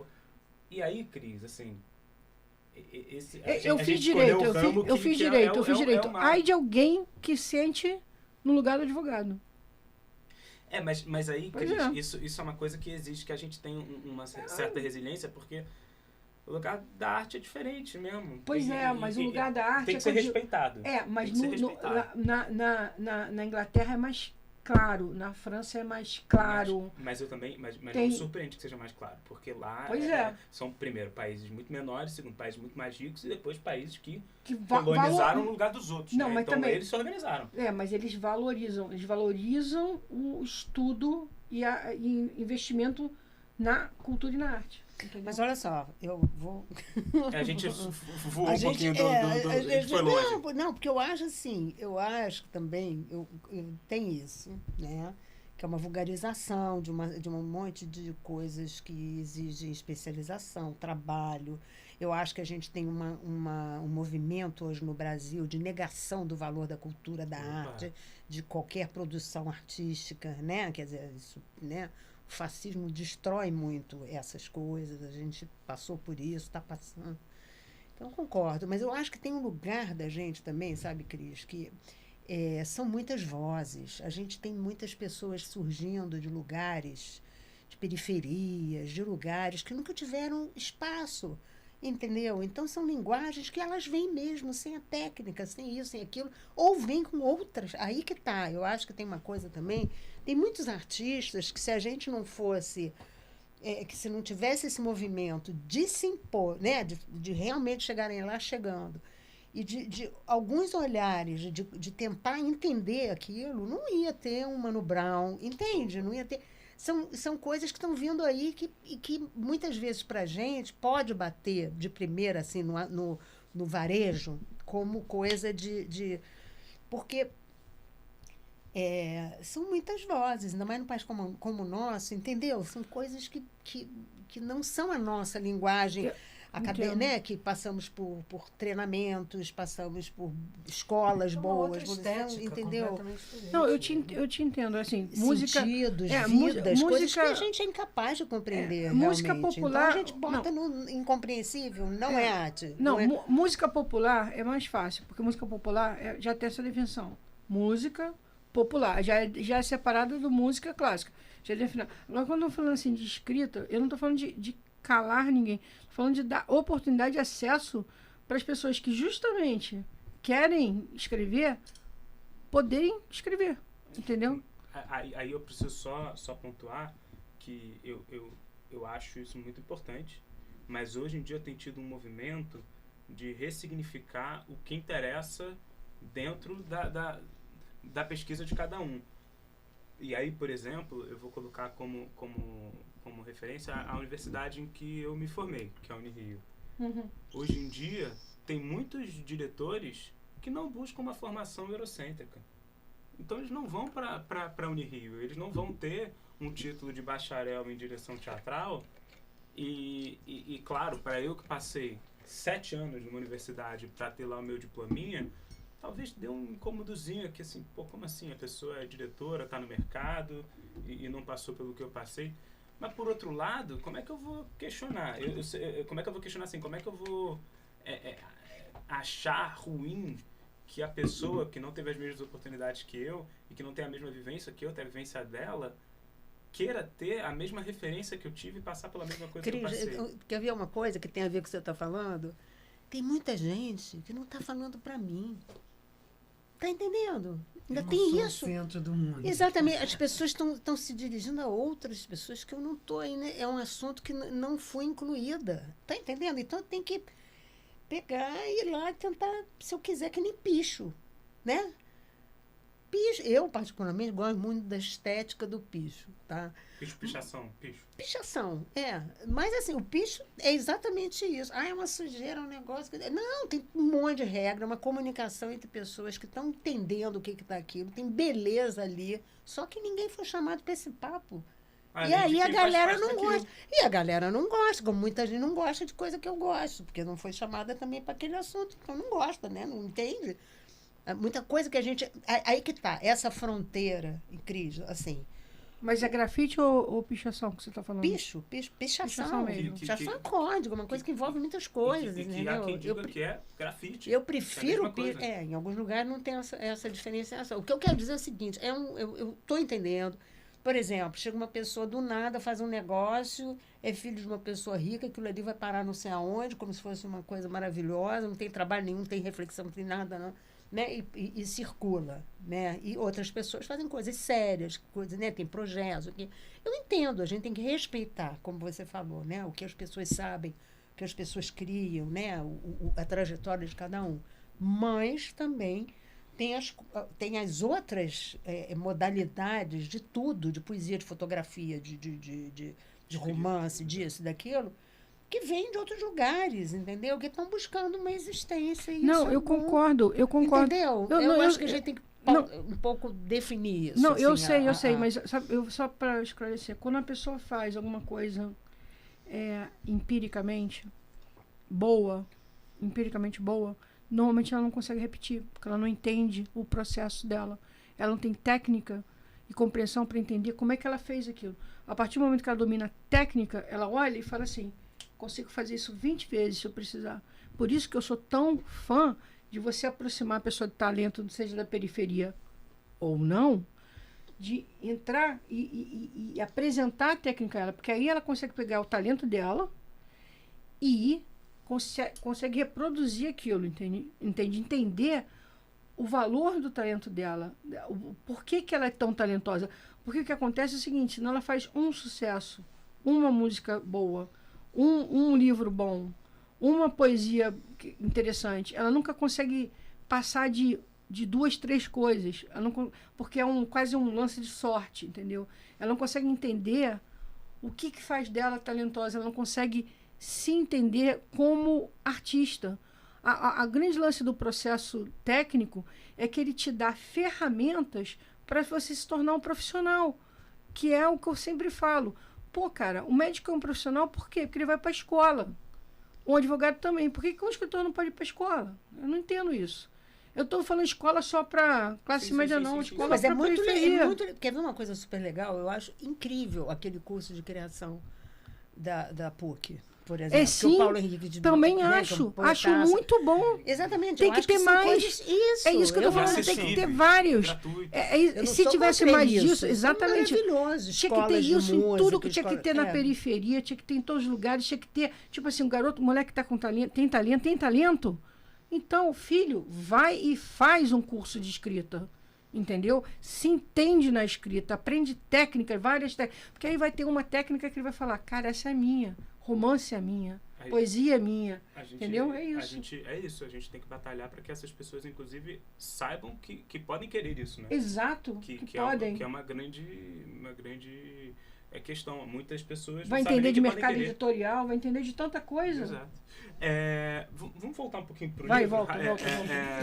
E aí, Cris, assim... Eu fiz direito. Ai de alguém que sente no lugar do advogado. Mas aí, Cris, isso é uma coisa que existe, que a gente tem uma certa resiliência, porque o lugar da arte é diferente mesmo. Pois mas o lugar da arte... Tem que ser respeitado. Mas na Inglaterra é mais claro, na França é mais claro. Mas eu também, mas não me surpreende que seja mais claro, porque lá são, primeiro, países muito menores, segundo, países muito mais ricos, e depois países que colonizaram no lugar dos outros. Não, né? mas então também, eles se organizaram. Mas eles valorizam o estudo e investimento na cultura e na arte. Entendeu? Mas olha só, eu vou... A gente voou um pouquinho a gente foi longe. Não, porque eu acho assim, que também tem isso, né? Que é uma vulgarização de um monte de coisas que exigem especialização, trabalho. Eu acho que a gente tem um movimento hoje no Brasil de negação do valor da cultura, da arte, de qualquer produção artística, né? Quer dizer, isso, né? O fascismo destrói muito essas coisas, a gente passou por isso, está passando. Então, eu concordo, mas eu acho que tem um lugar da gente também, sabe, Cris, que são muitas vozes. A gente tem muitas pessoas surgindo de lugares, de periferias, de lugares que nunca tiveram espaço, entendeu? Então, são linguagens que elas vêm mesmo, sem a técnica, sem isso, sem aquilo, ou vêm com outras. Aí que tá. Eu acho que tem uma coisa também, tem muitos artistas que, se a gente não fosse... que se não tivesse esse movimento de se impor, né, de realmente chegarem lá chegando, e de alguns olhares, de tentar entender aquilo, não ia ter um Mano Brown, entende? Não ia ter... São coisas que estão vindo aí que muitas vezes para a gente pode bater de primeira assim, no varejo como coisa porque são muitas vozes, ainda mais num país como o nosso, entendeu? São coisas que não são a nossa linguagem, né? Que passamos por treinamentos, passamos por escolas boas, entendeu? Não, eu te entendo, assim, música... Sentidos, vidas, música, coisas que a gente é incapaz de compreender, música popular... Então a gente bota no incompreensível, não é arte. Não, música popular é mais fácil, porque música popular já tem essa definição. Música popular, já é separada do música clássica. Já é definida. Agora, quando eu estou falando assim de escrita, eu não estou falando de calar ninguém. Estou falando de dar oportunidade de acesso para as pessoas que justamente querem escrever, poderem escrever. Entendeu? Aí eu preciso só pontuar que eu acho isso muito importante, mas hoje em dia tem tido um movimento de ressignificar o que interessa dentro da pesquisa de cada um. E aí, por exemplo, eu vou colocar como referência a universidade em que eu me formei, que é a Unirio. Uhum. Hoje em dia, tem muitos diretores que não buscam uma formação eurocêntrica. Então, eles não vão para a Unirio, eles não vão ter um título de bacharel em direção teatral. E claro, para eu que passei 7 anos numa universidade para ter lá o meu diplominha, talvez dê um incômodozinho aqui, assim, pô, como assim? A pessoa é diretora, está no mercado e não passou pelo que eu passei. Mas, por outro lado, como é que eu vou questionar? Como é que eu vou questionar assim? Como é que eu vou achar ruim que a pessoa que não teve as mesmas oportunidades que eu e que não tem a mesma vivência que eu, tem a vivência dela, queira ter a mesma referência que eu tive e passar pela mesma coisa que eu passei? Quer ver uma coisa que tem a ver com o que você está falando? Tem muita gente que não está falando para mim. Tá entendendo? Ainda tem isso. Centro do mundo. Exatamente. As pessoas estão se dirigindo a outras pessoas que eu não estou aí, né? É um assunto que não foi incluída. Tá entendendo? Então tem que pegar e ir lá e tentar, se eu quiser, que nem picho, né? Picho. Eu, particularmente, gosto muito da estética do picho, tá? Pichação. Pichação, Mas, assim, o picho é exatamente isso. É uma sujeira, um negócio... Não, tem um monte de regra, uma comunicação entre pessoas que estão entendendo o que está aquilo, tem beleza ali, só que ninguém foi chamado para esse papo. E aí a galera não gosta. E a galera não gosta, como muita gente não gosta de coisa que eu gosto, porque não foi chamada também para aquele assunto, então não gosta, né? Não entende. Muita coisa que a gente... Aí que tá, essa fronteira, Cris, assim... Mas é grafite ou pichação que você está falando? Pichação mesmo. Pichação é código, uma coisa que envolve muitas coisas, entendeu? Há quem diga que é grafite. Eu prefiro... em alguns lugares não tem essa diferenciação. O que eu quero dizer é o seguinte, eu estou entendendo. Por exemplo, chega uma pessoa do nada, faz um negócio, é filho de uma pessoa rica, aquilo ali vai parar não sei aonde, como se fosse uma coisa maravilhosa, não tem trabalho nenhum, não tem reflexão, não tem nada, não. Né? E circula, né? E outras pessoas fazem coisas sérias, coisas, né? Tem projetos. Eu entendo, a gente tem que respeitar, como você falou, né? O que as pessoas sabem, o que as pessoas criam, né? A trajetória de cada um. Mas também tem as outras modalidades de tudo, de poesia, de fotografia, de romance, disso, daquilo, que vêm de outros lugares, entendeu? Que estão buscando uma existência. Não, eu concordo. Entendeu? Eu acho que a gente tem que um pouco definir isso. Não, assim, eu sei, mas sabe, só para esclarecer, quando a pessoa faz alguma coisa empiricamente boa, normalmente ela não consegue repetir, porque ela não entende o processo dela. Ela não tem técnica e compreensão para entender como é que ela fez aquilo. A partir do momento que ela domina a técnica, ela olha e fala assim, consigo fazer isso 20 vezes se eu precisar. Por isso que eu sou tão fã de você aproximar a pessoa de talento, seja da periferia ou não, de entrar e apresentar a técnica a ela, porque aí ela consegue pegar o talento dela e consegue reproduzir aquilo, entende? Entender o valor do talento dela, por que ela é tão talentosa. Porque o que acontece é o seguinte, senão ela faz um sucesso, uma música boa, um livro bom, uma poesia interessante, ela nunca consegue passar de 2, 3 coisas, ela não, porque é quase um lance de sorte, entendeu? Ela não consegue entender o que faz dela talentosa, ela não consegue se entender como artista. A grande lance do processo técnico é que ele te dá ferramentas para você se tornar um profissional, que é o que eu sempre falo. Pô, cara, o médico é um profissional por quê? Porque ele vai para a escola. O advogado também. Por que o escritor não pode ir para a escola? Eu não entendo isso. Eu estou falando escola só para classe média, não. Escola mas para periferia. Quer ver uma coisa super legal? Eu acho incrível aquele curso de criação da PUC. Por exemplo, sim, que o Paulo Henrique de também né, acho muito bom. Exatamente. Tem que ter mais. Isso. É isso que eu estou falando, tem que ter vários. Se tivesse mais disso, exatamente. Maravilhoso. Tinha que ter isso em tudo que tinha que ter na periferia, tinha que ter em todos os lugares, tinha que ter, tipo assim, o moleque que tá com talento, tem talento. Então, filho, vai e faz um curso de escrita. Entendeu? Se entende na escrita, aprende técnicas, várias técnicas. Porque aí vai ter uma técnica que ele vai falar, cara, essa é minha. Romance é minha, poesia é minha, entendeu? É isso. A gente tem que batalhar para que essas pessoas, inclusive, saibam que podem querer isso, né? Exato, que podem. Que é uma grande questão. Muitas pessoas vai entender de mercado editorial, vai entender de tanta coisa. Exato. Vamos voltar um pouquinho pro livro. Vai,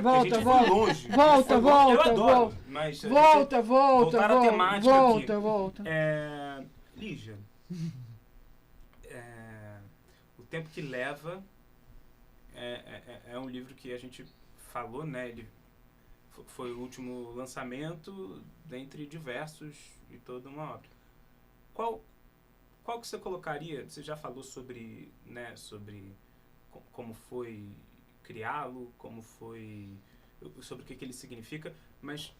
volta. Longe. Volta. Eu adoro, mas voltar à temática aqui. Volta. Lígia. O Tempo que Leva é um livro que a gente falou, né? Ele foi o último lançamento dentre diversos e toda uma obra. Qual que você colocaria? Você já falou sobre como foi criá-lo, sobre o que ele significa, mas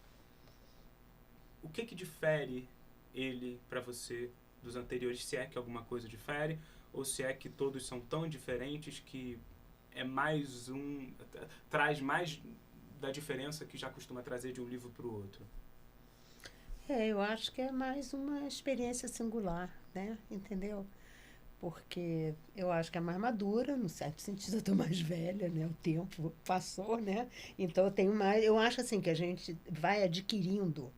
o que difere ele para você dos anteriores, se é que alguma coisa difere, ou se é que todos são tão diferentes que é traz mais da diferença que já costuma trazer de um livro para o outro? Eu acho que é mais uma experiência singular, né? Entendeu? Porque eu acho que é mais madura, no certo sentido eu estou mais velha, né? O tempo passou, né? Então eu acho assim que a gente vai adquirindo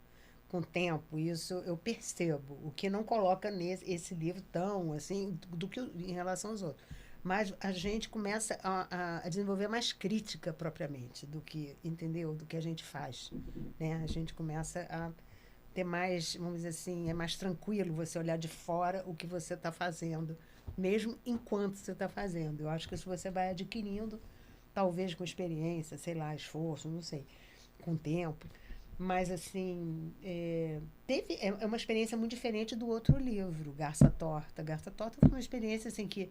com o tempo, isso eu percebo, o que não coloca esse livro tão assim do que em relação aos outros. Mas a gente começa a desenvolver mais crítica propriamente do que, entendeu? Do que a gente faz, né? A gente começa a ter mais, vamos dizer assim, é mais tranquilo você olhar de fora o que você está fazendo, mesmo enquanto você está fazendo. Eu acho que isso você vai adquirindo, talvez com experiência, sei lá, esforço, não sei, com o tempo. Mas, assim, é uma experiência muito diferente do outro livro, Garça Torta. Garça Torta foi uma experiência, assim, que...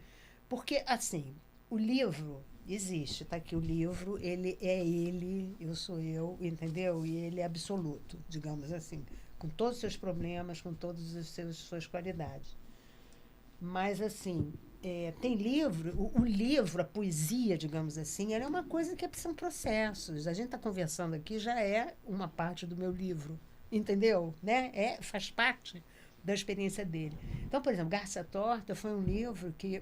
Porque, assim, o livro existe, tá aqui o livro, ele é ele, eu sou eu, entendeu? E ele é absoluto, digamos assim, com todos os seus problemas, com todas as suas qualidades. Mas, assim, tem livro, o livro, a poesia, digamos assim, ela é uma coisa que são processos. A gente está conversando aqui, já é uma parte do meu livro, entendeu? Né? Faz parte da experiência dele. Então, por exemplo, Garça Torta foi um livro que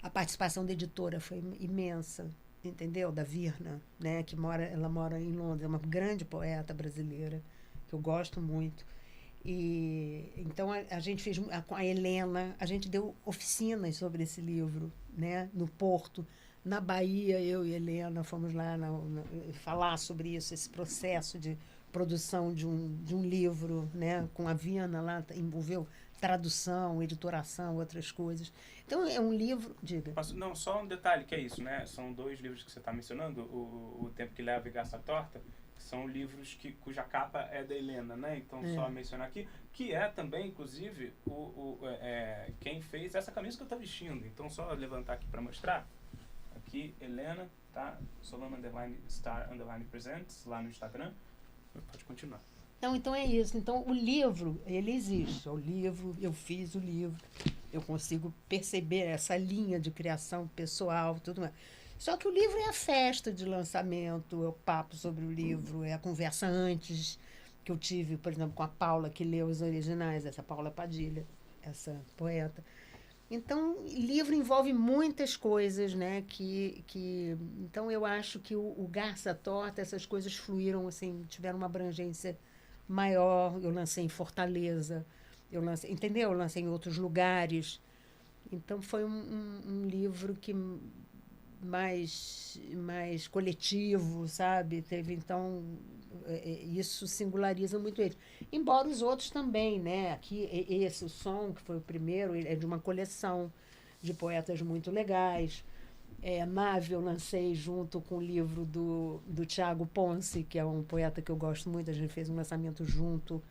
a participação da editora foi imensa, entendeu? Da Virna, né? Ela mora em Londres, é uma grande poeta brasileira, que eu gosto muito. E então a gente fez com a Helena, a gente deu oficinas sobre esse livro, né, no Porto, na Bahia. Eu e Helena fomos lá falar sobre isso, esse processo de produção de um livro, né, com a Viana lá, envolveu tradução, editoração, outras coisas. Então é um livro, diga. Não, só um detalhe que é isso, né? São 2 livros que você está mencionando, o Tempo que Leva e Garça Torta. São livros cuja capa é da Helena, né? Então, só mencionar aqui, que é também, inclusive, quem fez essa camisa que eu estou vestindo. Então, só levantar aqui para mostrar. Aqui, Helena, tá? Solano_Star_Presents lá no Instagram. Pode continuar. Não, então é isso. Então o livro, ele existe. O livro, eu fiz o livro. Eu consigo perceber essa linha de criação pessoal, tudo mais. Só que o livro é a festa de lançamento, é o papo sobre o livro, é a conversa antes que eu tive, por exemplo, com a Paula, que leu os originais, essa Paula Padilha, essa poeta. Então, livro envolve muitas coisas, né? Então, eu acho que o Garça Torta, essas coisas fluíram, assim, tiveram uma abrangência maior. Eu lancei em Fortaleza, entendeu? Eu lancei em outros lugares. Então, foi um livro que mais coletivo, sabe? Teve, então, isso singulariza muito ele. Embora os outros também, né? Aqui, esse, o Som, que foi o primeiro, ele é de uma coleção de poetas muito legais. Nave eu lancei junto com o livro do Tiago Ponce, que é um poeta que eu gosto muito, a gente fez um lançamento junto,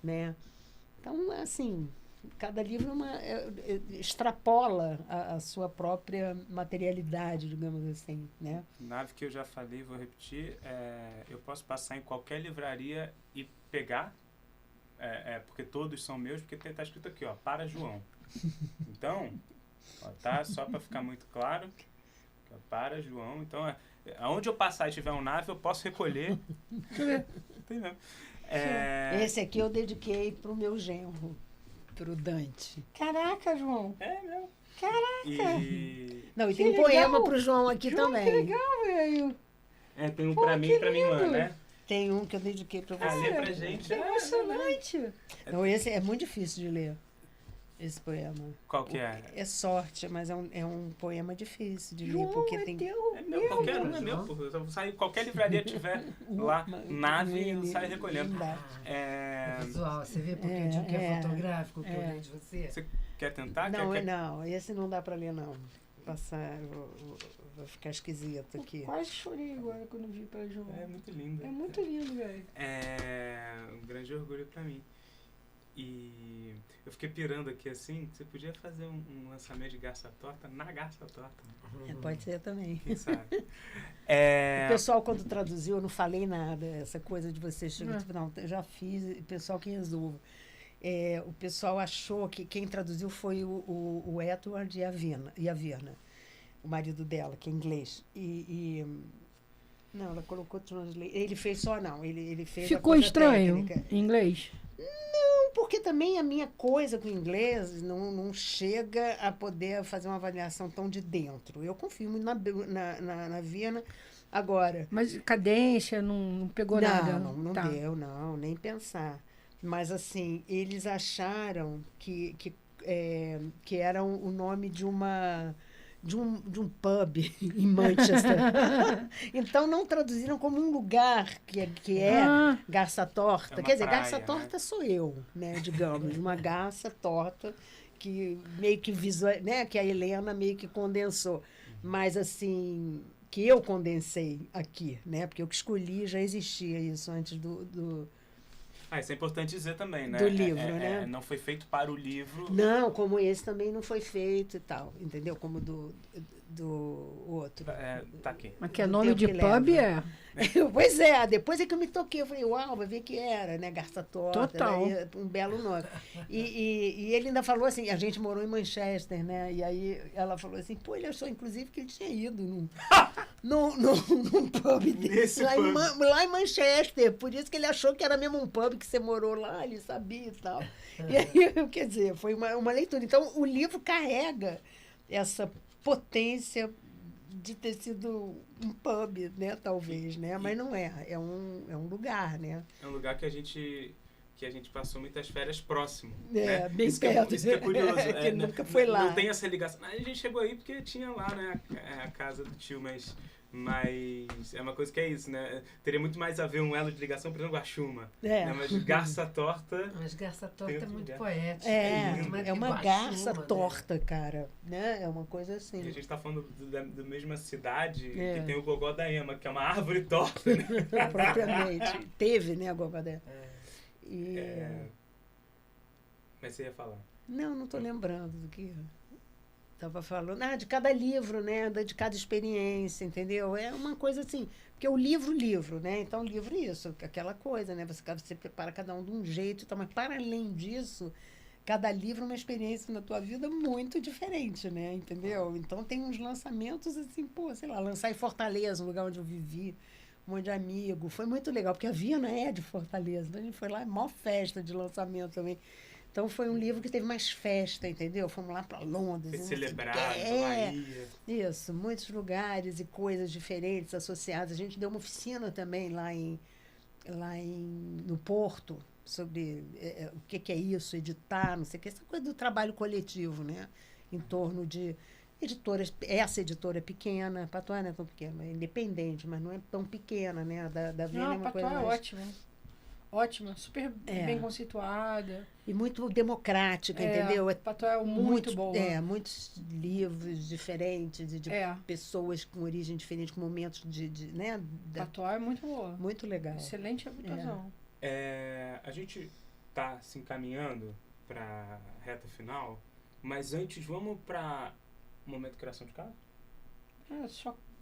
né? Então, assim, cada livro extrapola a sua própria materialidade, digamos assim, né? Nave que eu já falei, vou repetir, eu posso passar em qualquer livraria e pegar, porque todos são meus, porque está escrito aqui, ó, para João. Então, ó, tá, só para ficar muito claro, para João. Então, aonde eu passar e tiver um Nave, eu posso recolher. Entendeu? Esse aqui eu dediquei para o meu genro, para o Dante. Caraca, João. É meu. Caraca. Não, e Que tem um legal. poema para o João aqui João, também. que legal, velho. Tem um Pô, pra mim que e pra minha irmã, lindo. né? Tem um que eu dediquei para você. Lê pra gente. Emocionante. Não, esse é muito difícil de ler, esse poema. Qual que é? É sorte, mas é um poema difícil de ler, João, porque é tem... teu. É meu, qualquer um é meu. Pô. Eu saio, qualquer livraria tiver lá, Nave, eu saio recolhendo. Não dá. É visual, você vê porque o que é fotográfico que eu leio de você. Você quer tentar? Não, esse não dá para ler, não. Passar, vou ficar esquisito aqui. Quase chorei agora quando vi pra João. É muito lindo. É muito lindo, velho. É um grande orgulho pra mim. E eu fiquei pirando aqui assim, que você podia fazer um lançamento de Garça Torta na Garça Torta. Pode ser também. Quem sabe? O pessoal, quando traduziu, eu não falei nada. Essa coisa de você chegar, tipo, não, eu já fiz, o pessoal que resolve. O pessoal achou que quem traduziu foi o Edward e a Virna, o marido dela, que é inglês. Não, ela colocou translate. Ele fez só não, ele fez Ficou a coisa estranho técnica. em inglês? Não, porque também a minha coisa com o inglês não chega a poder fazer uma avaliação tão de dentro. Eu confio muito na Virna. Agora... Mas cadência, não pegou nada? Não Tá. deu, não, nem pensar. Mas, assim, eles acharam que era o nome de um pub em Manchester. Então, não traduziram como um lugar que é Garça Torta. Quer dizer, praia, Garça Torta sou eu, né, digamos. Uma garça torta que meio que né, que a Helena meio que condensou. Mas, assim, que eu condensei aqui, né? Porque eu que escolhi, já existia isso antes do Isso é importante dizer também, né? Do livro, né? Não foi feito para o livro. Não, como esse também não foi feito e tal, entendeu? Como do outro. Tá aqui. Mas que é Do nome tempo de que pub leva. é. Pois é, depois é que eu me toquei, eu falei, uau, vai ver que era, né? Garça Torta, Total. né? Um belo nome. E ele ainda falou assim, a gente morou em Manchester, né? E aí ela falou assim, pô, ele achou, inclusive, que ele tinha ido num pub desse, lá em Manchester. Por isso que ele achou que era mesmo um pub que você morou lá, ele sabia e tal. E aí, quer dizer, foi uma leitura. Então, o livro carrega essa potência de ter sido um pub, né, talvez, né? Mas não é. É um lugar, né? É um lugar que a gente passou muitas férias próximo. Bem isso perto. Isso que é curioso. Que nunca foi lá. Não tem essa ligação. A gente chegou aí porque tinha lá, né, a casa do tio, mas é uma coisa que é isso, né? Teria muito mais a ver um elo de ligação, por exemplo, a Chuma. Né? Mas Garça Torta... Mas Garça Torta é muito lugar. poética. É uma garça torta, cara. Né? É uma coisa assim. E a gente está falando da mesma cidade que tem o Gogó da Ema, que é uma árvore torta, né? Propriamente. Teve, né, a Gogó da Ema. Mas você ia falar? Não estou lembrando do que... Estava falando, de cada livro, né? De cada experiência, entendeu? É uma coisa assim, porque o livro, né? Então, livro é isso, aquela coisa, né? Você prepara cada um de um jeito e tal, mas para além disso, cada livro é uma experiência na tua vida muito diferente, né? Entendeu? Então, tem uns lançamentos assim, pô, sei lá, lançar em Fortaleza, um lugar onde eu vivi, um monte de amigo. Foi muito legal, porque a Vina é de Fortaleza, então a gente foi lá, maior festa de lançamento também. Então, foi um livro que teve mais festa, entendeu? Fomos lá para Londres. Foi não sei o quê. celebrado, Bahia. Isso, muitos lugares e coisas diferentes associadas. A gente deu uma oficina também no Porto, sobre o que é isso, editar, não sei o que, essa coisa do trabalho coletivo, né? Em torno de editoras. Essa editora é pequena, a Patois não é tão pequena, é independente, mas não é tão pequena, né? Da Vina Não, é a uma coisa Patois é mais... ótima. Ótima, super bem conceituada. E muito democrática, entendeu? A Patois é muito boa. Muitos livros diferentes, de pessoas com origem diferente, com momentos né? Patois é muito boa. Muito legal. Excelente habitação. A gente tá se encaminhando para a reta final, mas antes vamos para o momento de criação de casa?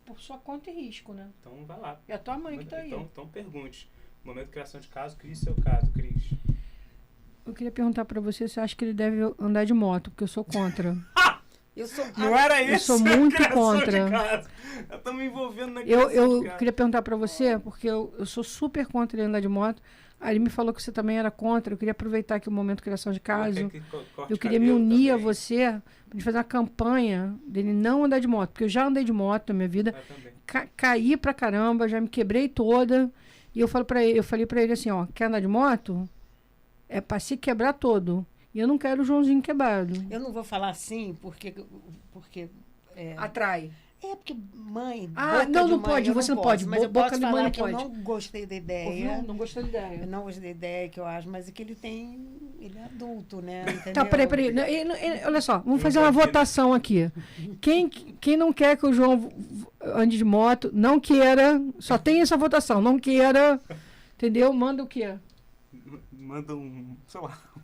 Por sua conta e risco, né? Então vai lá. E a tua mãe que tá aí. Então pergunte. Momento de criação de caso, Cris, seu caso, Cris. Eu queria perguntar pra você se acha que ele deve andar de moto, porque eu sou contra. Não era isso. Eu sou muito contra. Eu tô me envolvendo na criação de Eu casa. queria perguntar pra você, porque eu sou super contra ele andar de moto. Aí ele me falou que você também era contra. Eu queria aproveitar aqui o momento de criação de caso. Eu queria me unir a você pra gente fazer uma campanha dele não andar de moto. Porque eu já andei de moto na minha vida. Caí pra caramba, já me quebrei toda. E eu falei pra ele assim, ó, quer andar de moto? É pra se quebrar todo. E eu não quero o Joãozinho quebrado. Eu não vou falar assim, porque atrai. Porque mãe... não pode, você não pode. Mas eu Boca posso de mãe falar não que pode. eu não gostei da ideia. Não gostou da ideia. Eu não gostei da ideia que eu acho, mas é que ele é adulto, né? Entendeu? Tá, peraí. Olha só, vamos fazer uma votação aqui. Quem não quer que o João ande de moto, não queira, só tem essa votação, não queira, entendeu? Manda o quê? Manda um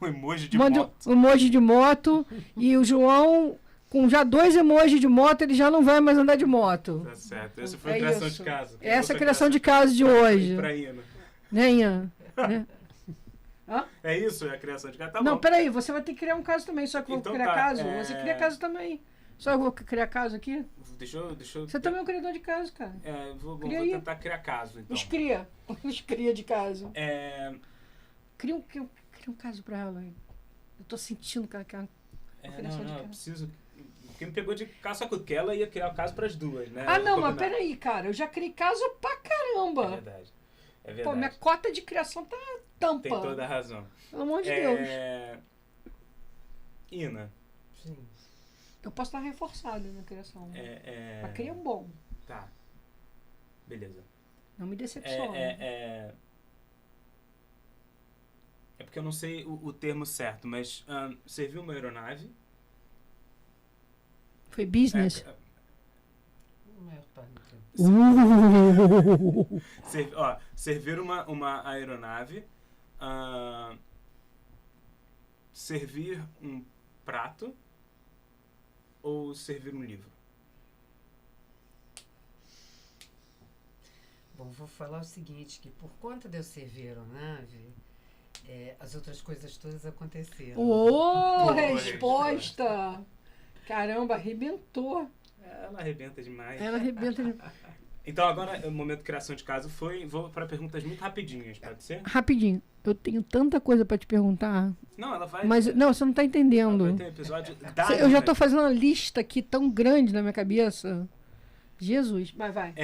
emoji de Manda moto. um emoji de moto e o João, com já 2 emojis de moto, ele já não vai mais andar de moto. Tá certo. Essa foi a criação isso. de casa. Essa é a criação de casa de hoje. Pra Ina. Né, Ian? Né? É isso? É a criação de casa? Tá não, bom. peraí, você vai ter que criar um caso também, só que eu vou Então criar tá, caso. Você cria caso também. Só eu vou criar caso aqui? Deixa eu... Você também é um criador de caso, cara. Vou Cria aí. tentar criar caso, então. Os cria de caso. Cria um caso pra ela. Eu tô sentindo que ela quer uma criação de eu caso. preciso... Porque me pegou de caso, só que ela ia criar o caso pras duas, né? Mas peraí, cara. Eu já criei caso pra caramba. É verdade. Pô, minha cota de criação tá tampa. Tem toda a razão. Pelo amor de Deus. Ina. Sim. Eu posso estar reforçado na criação. Mas cria um bom. Tá. Beleza. Não me decepciona. É porque eu não sei o termo certo, mas serviu uma aeronave. Foi business? A maior parte do tempo. Servir uma aeronave. Servir um prato ou servir um livro? Bom, vou falar o seguinte, que por conta de eu servir a aeronave, as outras coisas todas aconteceram. Boa Resposta! Caramba, arrebentou. Ela arrebenta demais. Ela arrebenta demais. Então agora o momento de criação de caso vou para perguntas muito rapidinhas, pode ser? Rapidinho, eu tenho tanta coisa pra te perguntar. Não, ela vai... Mas, não, você não tá entendendo. Vai ter um episódio Eu já tô fazendo uma lista aqui tão grande na minha cabeça. Jesus, mas vai.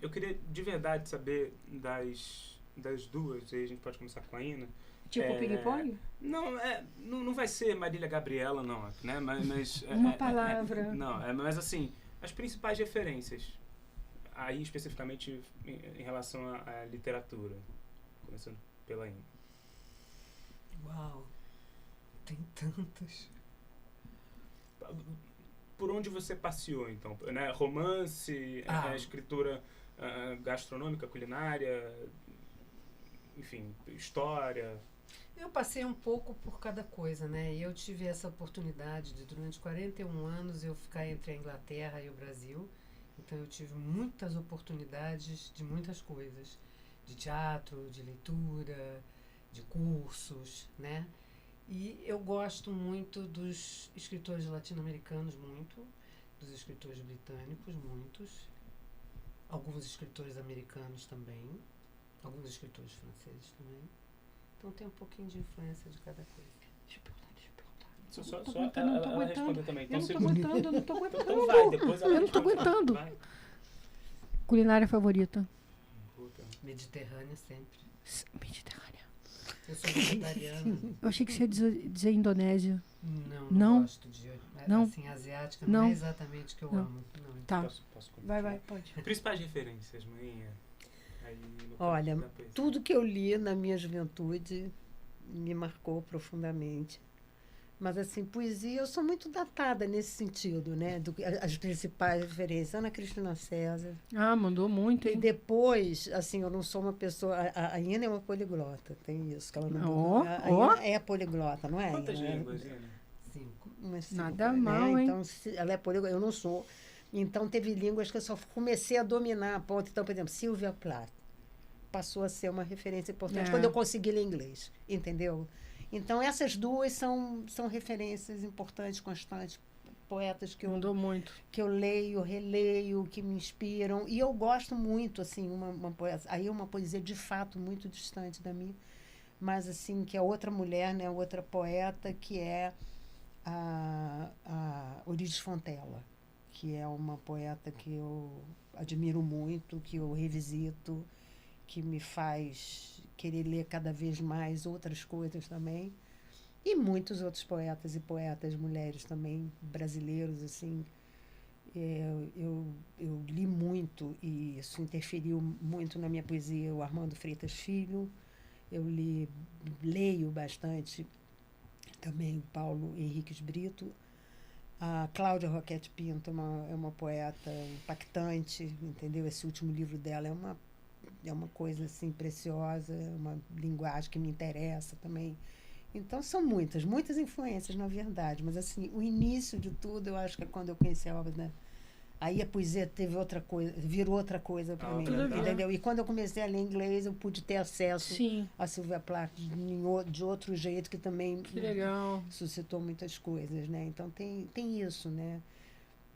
Eu queria de verdade saber das duas, aí a gente pode começar com a Ina. Tipo ping-pong? Não vai ser Marília Gabriela, não, né? Mas uma palavra. Mas assim, as principais referências. Aí especificamente em relação à literatura. Começando pela Ina. Uau, tem tantas. Por onde você passeou, então? Né? Romance, escritura gastronômica, culinária, enfim, história. Eu passei um pouco por cada coisa, né? E eu tive essa oportunidade de, durante 41 anos, eu ficar entre a Inglaterra e o Brasil. Então, eu tive muitas oportunidades de muitas coisas. De teatro, de leitura, de cursos, né? E eu gosto muito dos escritores latino-americanos, muito. Dos escritores britânicos, muitos. Alguns escritores americanos também. Alguns escritores franceses também. Então tem um pouquinho de influência de cada coisa. Deixa eu perguntar. Só Não tô aguentando. ela responder também. Eu Então, não tô aguentando. então vai, depois ela Eu não tô responde. aguentando. Vai. Culinária favorita? Puta. Mediterrânea sempre. Mediterrânea. Eu sou vegetariana. Eu achei que você ia dizer Indonésia. Não Não? gosto de Não? assim, asiática, Não. não é exatamente o que eu Não. amo. Não. Tá. Posso continuar? Vai, pode. Principais referências, maninha? Aí no campo Olha, da poesia. tudo que eu li na minha juventude me marcou profundamente. Mas, assim, poesia, eu sou muito datada nesse sentido, né? As principais referências. Ana Cristina César. Ah, mandou muito, E hein? depois, assim, eu não sou uma pessoa... A Ina é uma poliglota, tem isso. Que ela não Ó, a ó. Ina é poliglota, não é? Quantas Ina? línguas, Ina? 5. Umas 5, Nada né? mal, hein? Então, ela é poliglota, eu não sou. Então, teve línguas que eu só comecei a dominar a ponto. Então, por exemplo, Sylvia Plath passou a ser uma referência importante É. quando eu consegui ler inglês, entendeu? Então, essas duas são referências importantes, constantes, poetas que Mandou muito. eu leio, releio, que me inspiram. E eu gosto muito, assim, uma poesia. Aí é uma poesia, de fato, muito distante da minha, mas, assim, que é outra mulher, né, outra poeta, que é a Eurídice Fontella, que é uma poeta que eu admiro muito, que eu revisito, que me faz querer ler cada vez mais outras coisas também. E muitos outros poetas e poetas, mulheres também, brasileiros, assim. Eu li muito e isso interferiu muito na minha poesia. O Armando Freitas Filho, leio bastante também o Paulo Henriques Brito. A Cláudia Roquette Pinto é uma poeta impactante, entendeu? Esse último livro dela é uma coisa assim preciosa, é uma linguagem que me interessa também. Então são muitas influências, na verdade, mas assim, o início de tudo, eu acho que é quando eu conheci a obra, né? Aí a poesia teve outra coisa, virou outra coisa para mim, entendeu? E quando eu comecei a ler inglês, eu pude ter acesso Sim. a Sylvia Plath de outro jeito, que também Que legal. suscitou muitas coisas, né? Então tem isso, né?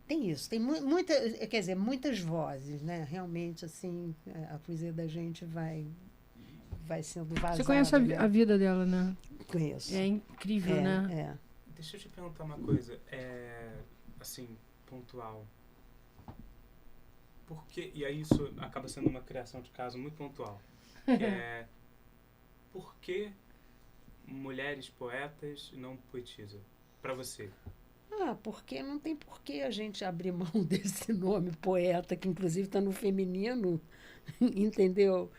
Tem isso, tem muitas vozes, né? Realmente, assim, a poesia da gente vai sendo vazada. Você conhece né? a vida dela, né? Conheço. É incrível, né? Deixa eu te perguntar uma coisa, assim, pontual. E aí isso acaba sendo uma criação de caso muito pontual. Que é, por que mulheres poetas não poetizam? Para você. Porque não tem por que a gente abrir mão desse nome poeta, que inclusive está no feminino, entendeu?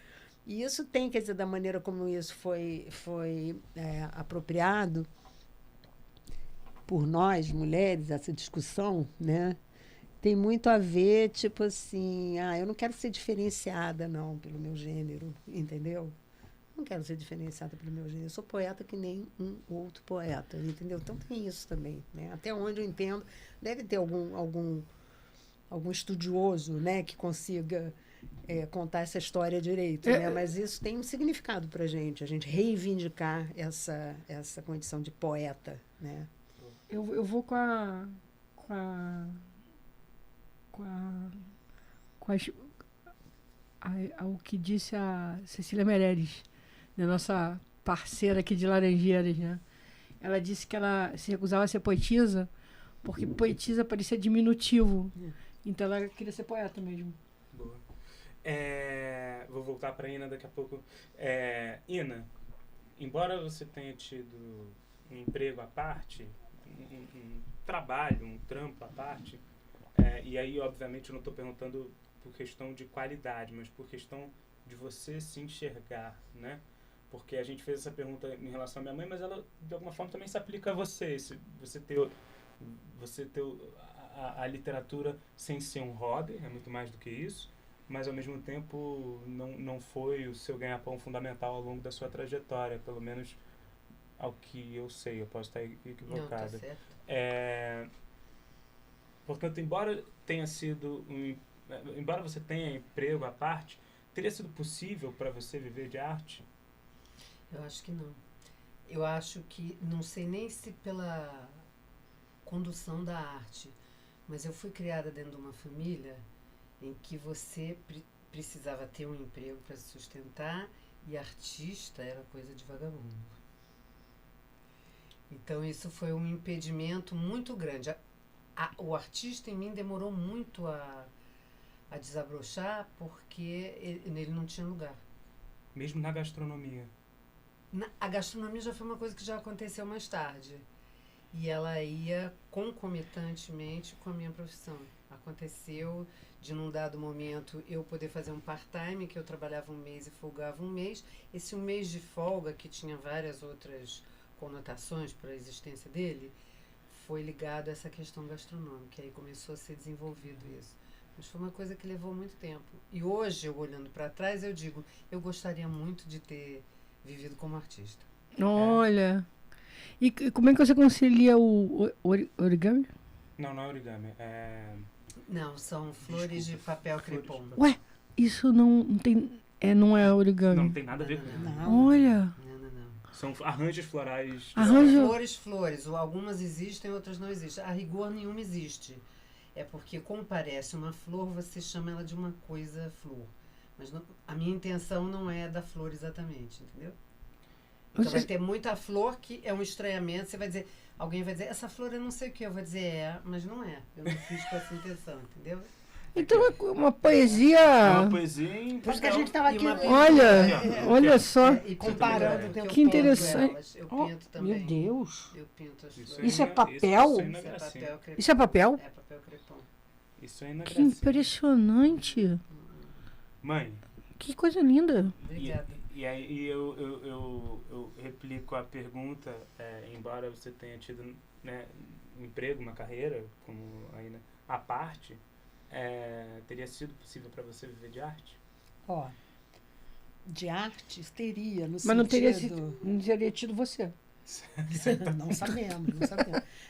E isso tem, quer dizer, da maneira como isso foi apropriado por nós, mulheres, essa discussão, né? Tem muito a ver, tipo assim, eu não quero ser diferenciada, não, pelo meu gênero, entendeu? Não quero ser diferenciada pelo meu gênero. Eu sou poeta que nem um outro poeta, entendeu? Então tem isso também, né? Até onde eu entendo, deve ter algum estudioso, né, que consiga contar essa história direito, né? Mas isso tem um significado para a gente reivindicar essa condição de poeta, né? Eu vou o que disse a Cecília Meirelles, né, nossa parceira aqui de Laranjeiras, né? Ela disse que ela se recusava a ser poetisa porque poetisa parecia diminutivo. Então ela queria ser poeta mesmo. Boa. Vou voltar para a Ina daqui a pouco. Ina, embora você tenha tido um emprego à parte, um trabalho, um trampo à parte, e aí, obviamente, eu não estou perguntando por questão de qualidade, mas por questão de você se enxergar, né? Porque a gente fez essa pergunta em relação à minha mãe, mas ela, de alguma forma, também se aplica a você. Você ter a literatura sem ser um hobby, é muito mais do que isso, mas ao mesmo tempo não foi o seu ganha-pão fundamental ao longo da sua trajetória, pelo menos ao que eu sei, eu posso estar equivocado. Não, tá certo. Portanto, embora você tenha emprego à parte, teria sido possível para você viver de arte? Eu acho que não. Eu acho que, não sei nem se pela condução da arte, mas eu fui criada dentro de uma família em que você precisava ter um emprego para se sustentar e artista era coisa de vagabundo. Então isso foi um impedimento muito grande. O artista em mim demorou muito a desabrochar porque ele não tinha lugar. Mesmo na gastronomia? A gastronomia já foi uma coisa que já aconteceu mais tarde. E ela ia concomitantemente com a minha profissão. Aconteceu de, num dado momento, eu poder fazer um part-time, que eu trabalhava um mês e folgava um mês. Esse um mês de folga, que tinha várias outras conotações para a existência dele, foi ligado a essa questão gastronômica. Aí começou a ser desenvolvido isso. Mas foi uma coisa que levou muito tempo. E hoje, eu olhando para trás, eu digo, eu gostaria muito de ter vivido como artista. Olha. E como é que você concilia o origami? Não é origami. Não, são flores de papel crepom. Ué, isso não tem... não é origami. Não tem nada a ver com Não. Olha. Não. São arranjos florais. Flores. Algumas existem, outras não existem. A rigor, nenhuma existe. É porque, como parece uma flor, você chama ela de uma coisa flor. Mas a minha intenção não é da flor exatamente, entendeu? Então vai ter muita flor que é um estranhamento. Você vai dizer, alguém vai dizer, essa flor eu não sei o que. Eu vou dizer, mas não é. Eu não fiz com essa intenção, entendeu? Então uma poesia... É uma poesia em Por isso que a papel. gente estava aqui. Olha só. E comparando o tempo Que interessante. Eu pinto também. Meu Deus. Eu pinto as flores. Isso é papel? Isso é Isso na é gracinha. papel crepom. Isso é papel? É papel crepom. Isso aí na Que gracinha. impressionante. Mãe, Que coisa linda. Obrigada. e aí eu replico a pergunta, embora você tenha tido, né, um emprego, uma carreira, como ainda à parte, teria sido possível para você viver de arte? Ó, de artes teria, no Mas sentido... não teria tido você. Não sabemos.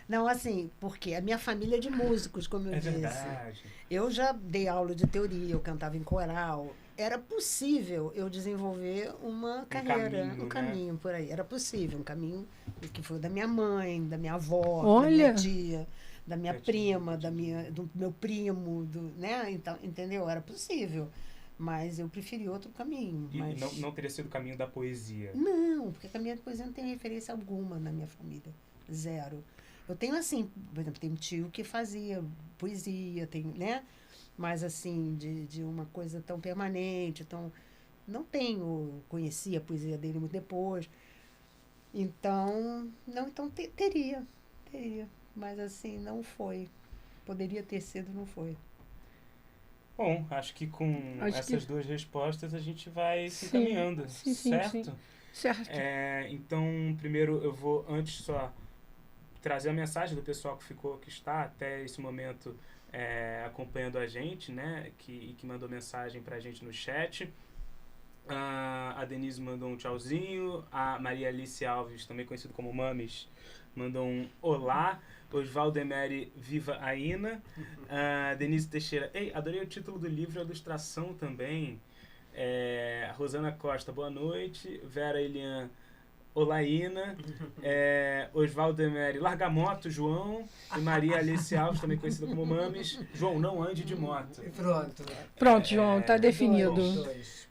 Não, assim, porque a minha família é de músicos, como eu É disse. verdade. Eu já dei aula de teoria, eu cantava em coral. Era possível eu desenvolver uma carreira, caminho, um caminho por aí. Era possível, um caminho que foi da minha mãe, da minha avó, da Olha! minha tia, da minha Entendi, prima, entendi. do meu primo, né? Então, entendeu? Era possível. Mas eu preferi outro caminho. E Mas... não teria sido o caminho da poesia? Não, porque a caminho da poesia não tem referência alguma na minha família. Zero. Eu tenho assim, por exemplo, tem um tio que fazia poesia, tem, né? Mas assim, de uma coisa tão permanente, tão... Não tenho, conheci a poesia dele muito depois. Então, teria. Mas assim, não foi. Poderia ter sido, não foi. Bom, acho que com essas duas respostas a gente vai se Sim, encaminhando, sim, certo? Certo. Então, primeiro eu vou, antes só, trazer a mensagem do pessoal que está até esse momento acompanhando a gente, né? Que mandou mensagem pra gente no chat. A Denise mandou um tchauzinho. A Maria Alice Alves, também conhecido como Mames, mandou um olá. Osvaldo Emery, viva a Ina. Denise Teixeira, adorei o título do livro e a ilustração também. Rosana Costa, boa noite. Vera Elian, olá Ina. Osvaldo Emery, larga a moto, João. E Maria Alice Alves, também conhecida como Mames. João, não ande de moto. Pronto, João, tá definido. Dois.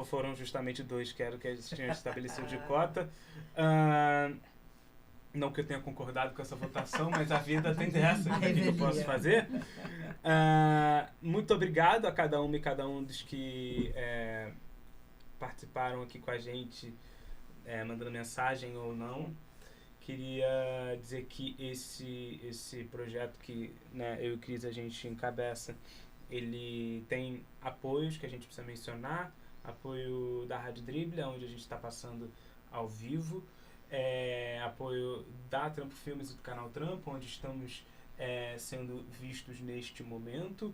Foram justamente dois que era o que a gente tinha estabelecido de cota. Não que eu tenha concordado com essa votação, mas a vida tem dessa, o que eu posso fazer? Muito obrigado a cada uma e cada um dos que participaram aqui com a gente, mandando mensagem ou não. Queria dizer que esse projeto que, né, eu e Cris a gente encabeça, ele tem apoios que a gente precisa mencionar, apoio da Rádio Drible, onde a gente está passando ao vivo, apoio da Trampo Filmes e do canal Trampo, onde estamos sendo vistos neste momento,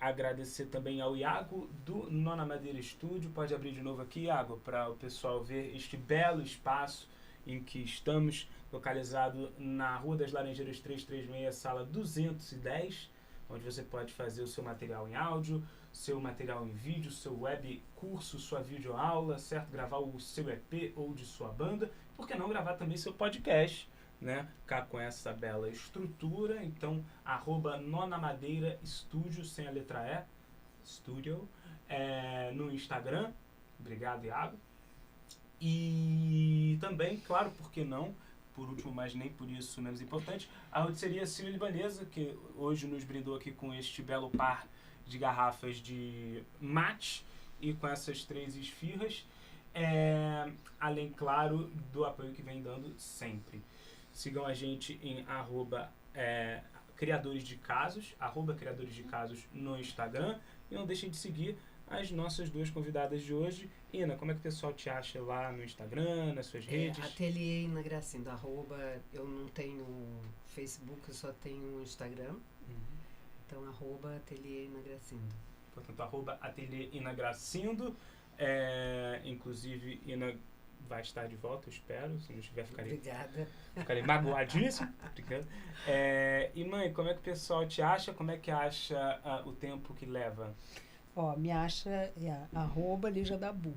agradecer também ao Iago do Nona Madeira Estúdio. Pode abrir de novo aqui, Iago, para o pessoal ver este belo espaço em que estamos, localizado na Rua das Laranjeiras 336, sala 210, onde você pode fazer o seu material em áudio, seu material em vídeo, seu web curso, sua videoaula, certo? Gravar o seu EP ou de sua banda. Por que não gravar também seu podcast, né? Cá com essa bela estrutura. Então, @Nona Madeira Estúdio, sem a letra E, Studio, no Instagram. Obrigado, Iago. E também, claro, por que não, por último, mas nem por isso menos importante, a rotisseria Sírio-Libanesa, que hoje nos brindou aqui com este belo par de garrafas de mate e com essas 3 esfirras, além, claro, do apoio que vem dando sempre. Sigam a gente em Criadores de Casos, @Criadores de Casos no Instagram, e não deixem de seguir as nossas 2 convidadas de hoje. Ina, como é que o pessoal te acha lá no Instagram, nas suas redes? Ateliê Ina Gracindo, eu não tenho Facebook, eu só tenho Instagram. Então, @Ateliê Ina Gracindo. Portanto, @Ateliê Ina Gracindo. Inclusive, Ina vai estar de volta, eu espero. Se não estiver, ficarei magoadíssimo. E, mãe, como é que o pessoal te acha? Como é que acha o tempo que leva? Me acha Lígia Dabu.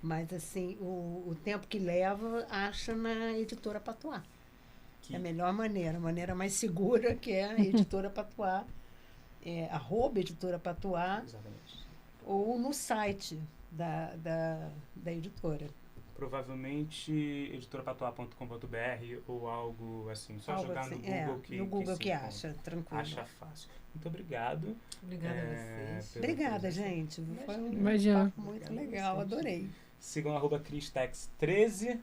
Mas, assim, o tempo que leva, acha na Editora Patois. É a melhor maneira, a maneira mais segura, que é a Editora Patois. @Editora Patois. Exatamente. Ou no site da editora. Provavelmente editorapatois.com.br ou algo assim. Só algo jogar assim, no Google no Google que acha, tranquilo. Acha fácil. Muito obrigado. Obrigada a vocês. Obrigada, gente. Foi um papo muito legal, adorei. Sigam @Cristex13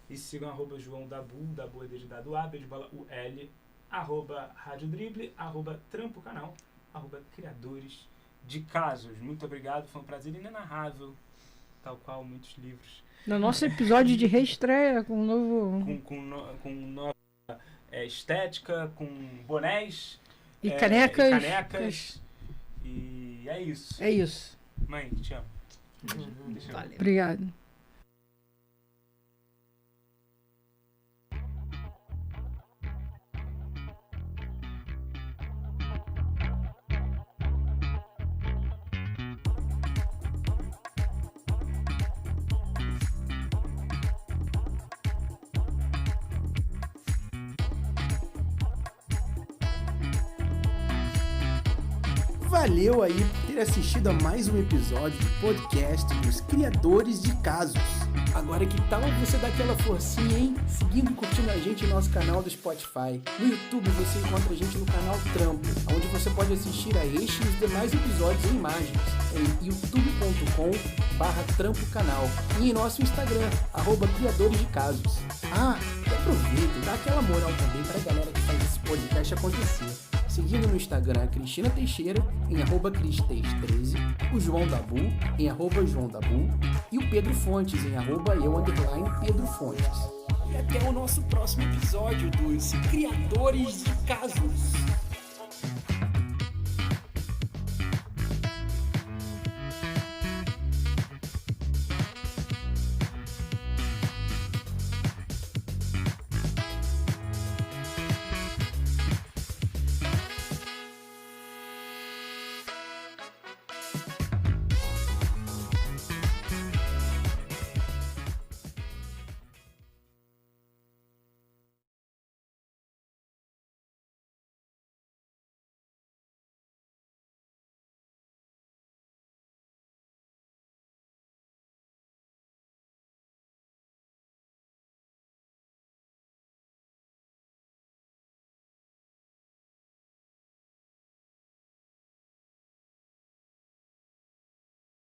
e sigam @João Dabu, Dabu é dedicado A, B de bola UL, @Rádio Drible, @Trampo Canal, @Criadores de Casos. Muito obrigado, foi um prazer inenarrável, tal qual muitos livros. No nosso episódio de reestreia com um novo... Com nova estética, com bonés. E canecas. E é isso. É isso. Mãe, te amo. Deixa eu... Valeu. Obrigado. Valeu aí por ter assistido a mais um episódio do podcast dos Criadores de Casos. Agora, que tal você dar aquela forcinha, hein? Seguindo e curtindo a gente no nosso canal do Spotify. No YouTube você encontra a gente no canal Trampo, onde você pode assistir a este e os demais episódios em imagens, em youtube.com/trampocanal e em nosso Instagram, @Criadores de Casos. E aproveita e dá aquela moral também para a galera que faz esse podcast acontecer. Seguindo no Instagram a Cristina Teixeira, em @Cristex13, o João Dabu, em @João Dabu, e o Pedro Fontes, em @eu_Pedro Fontes. E até o nosso próximo episódio dos Criadores de Casos.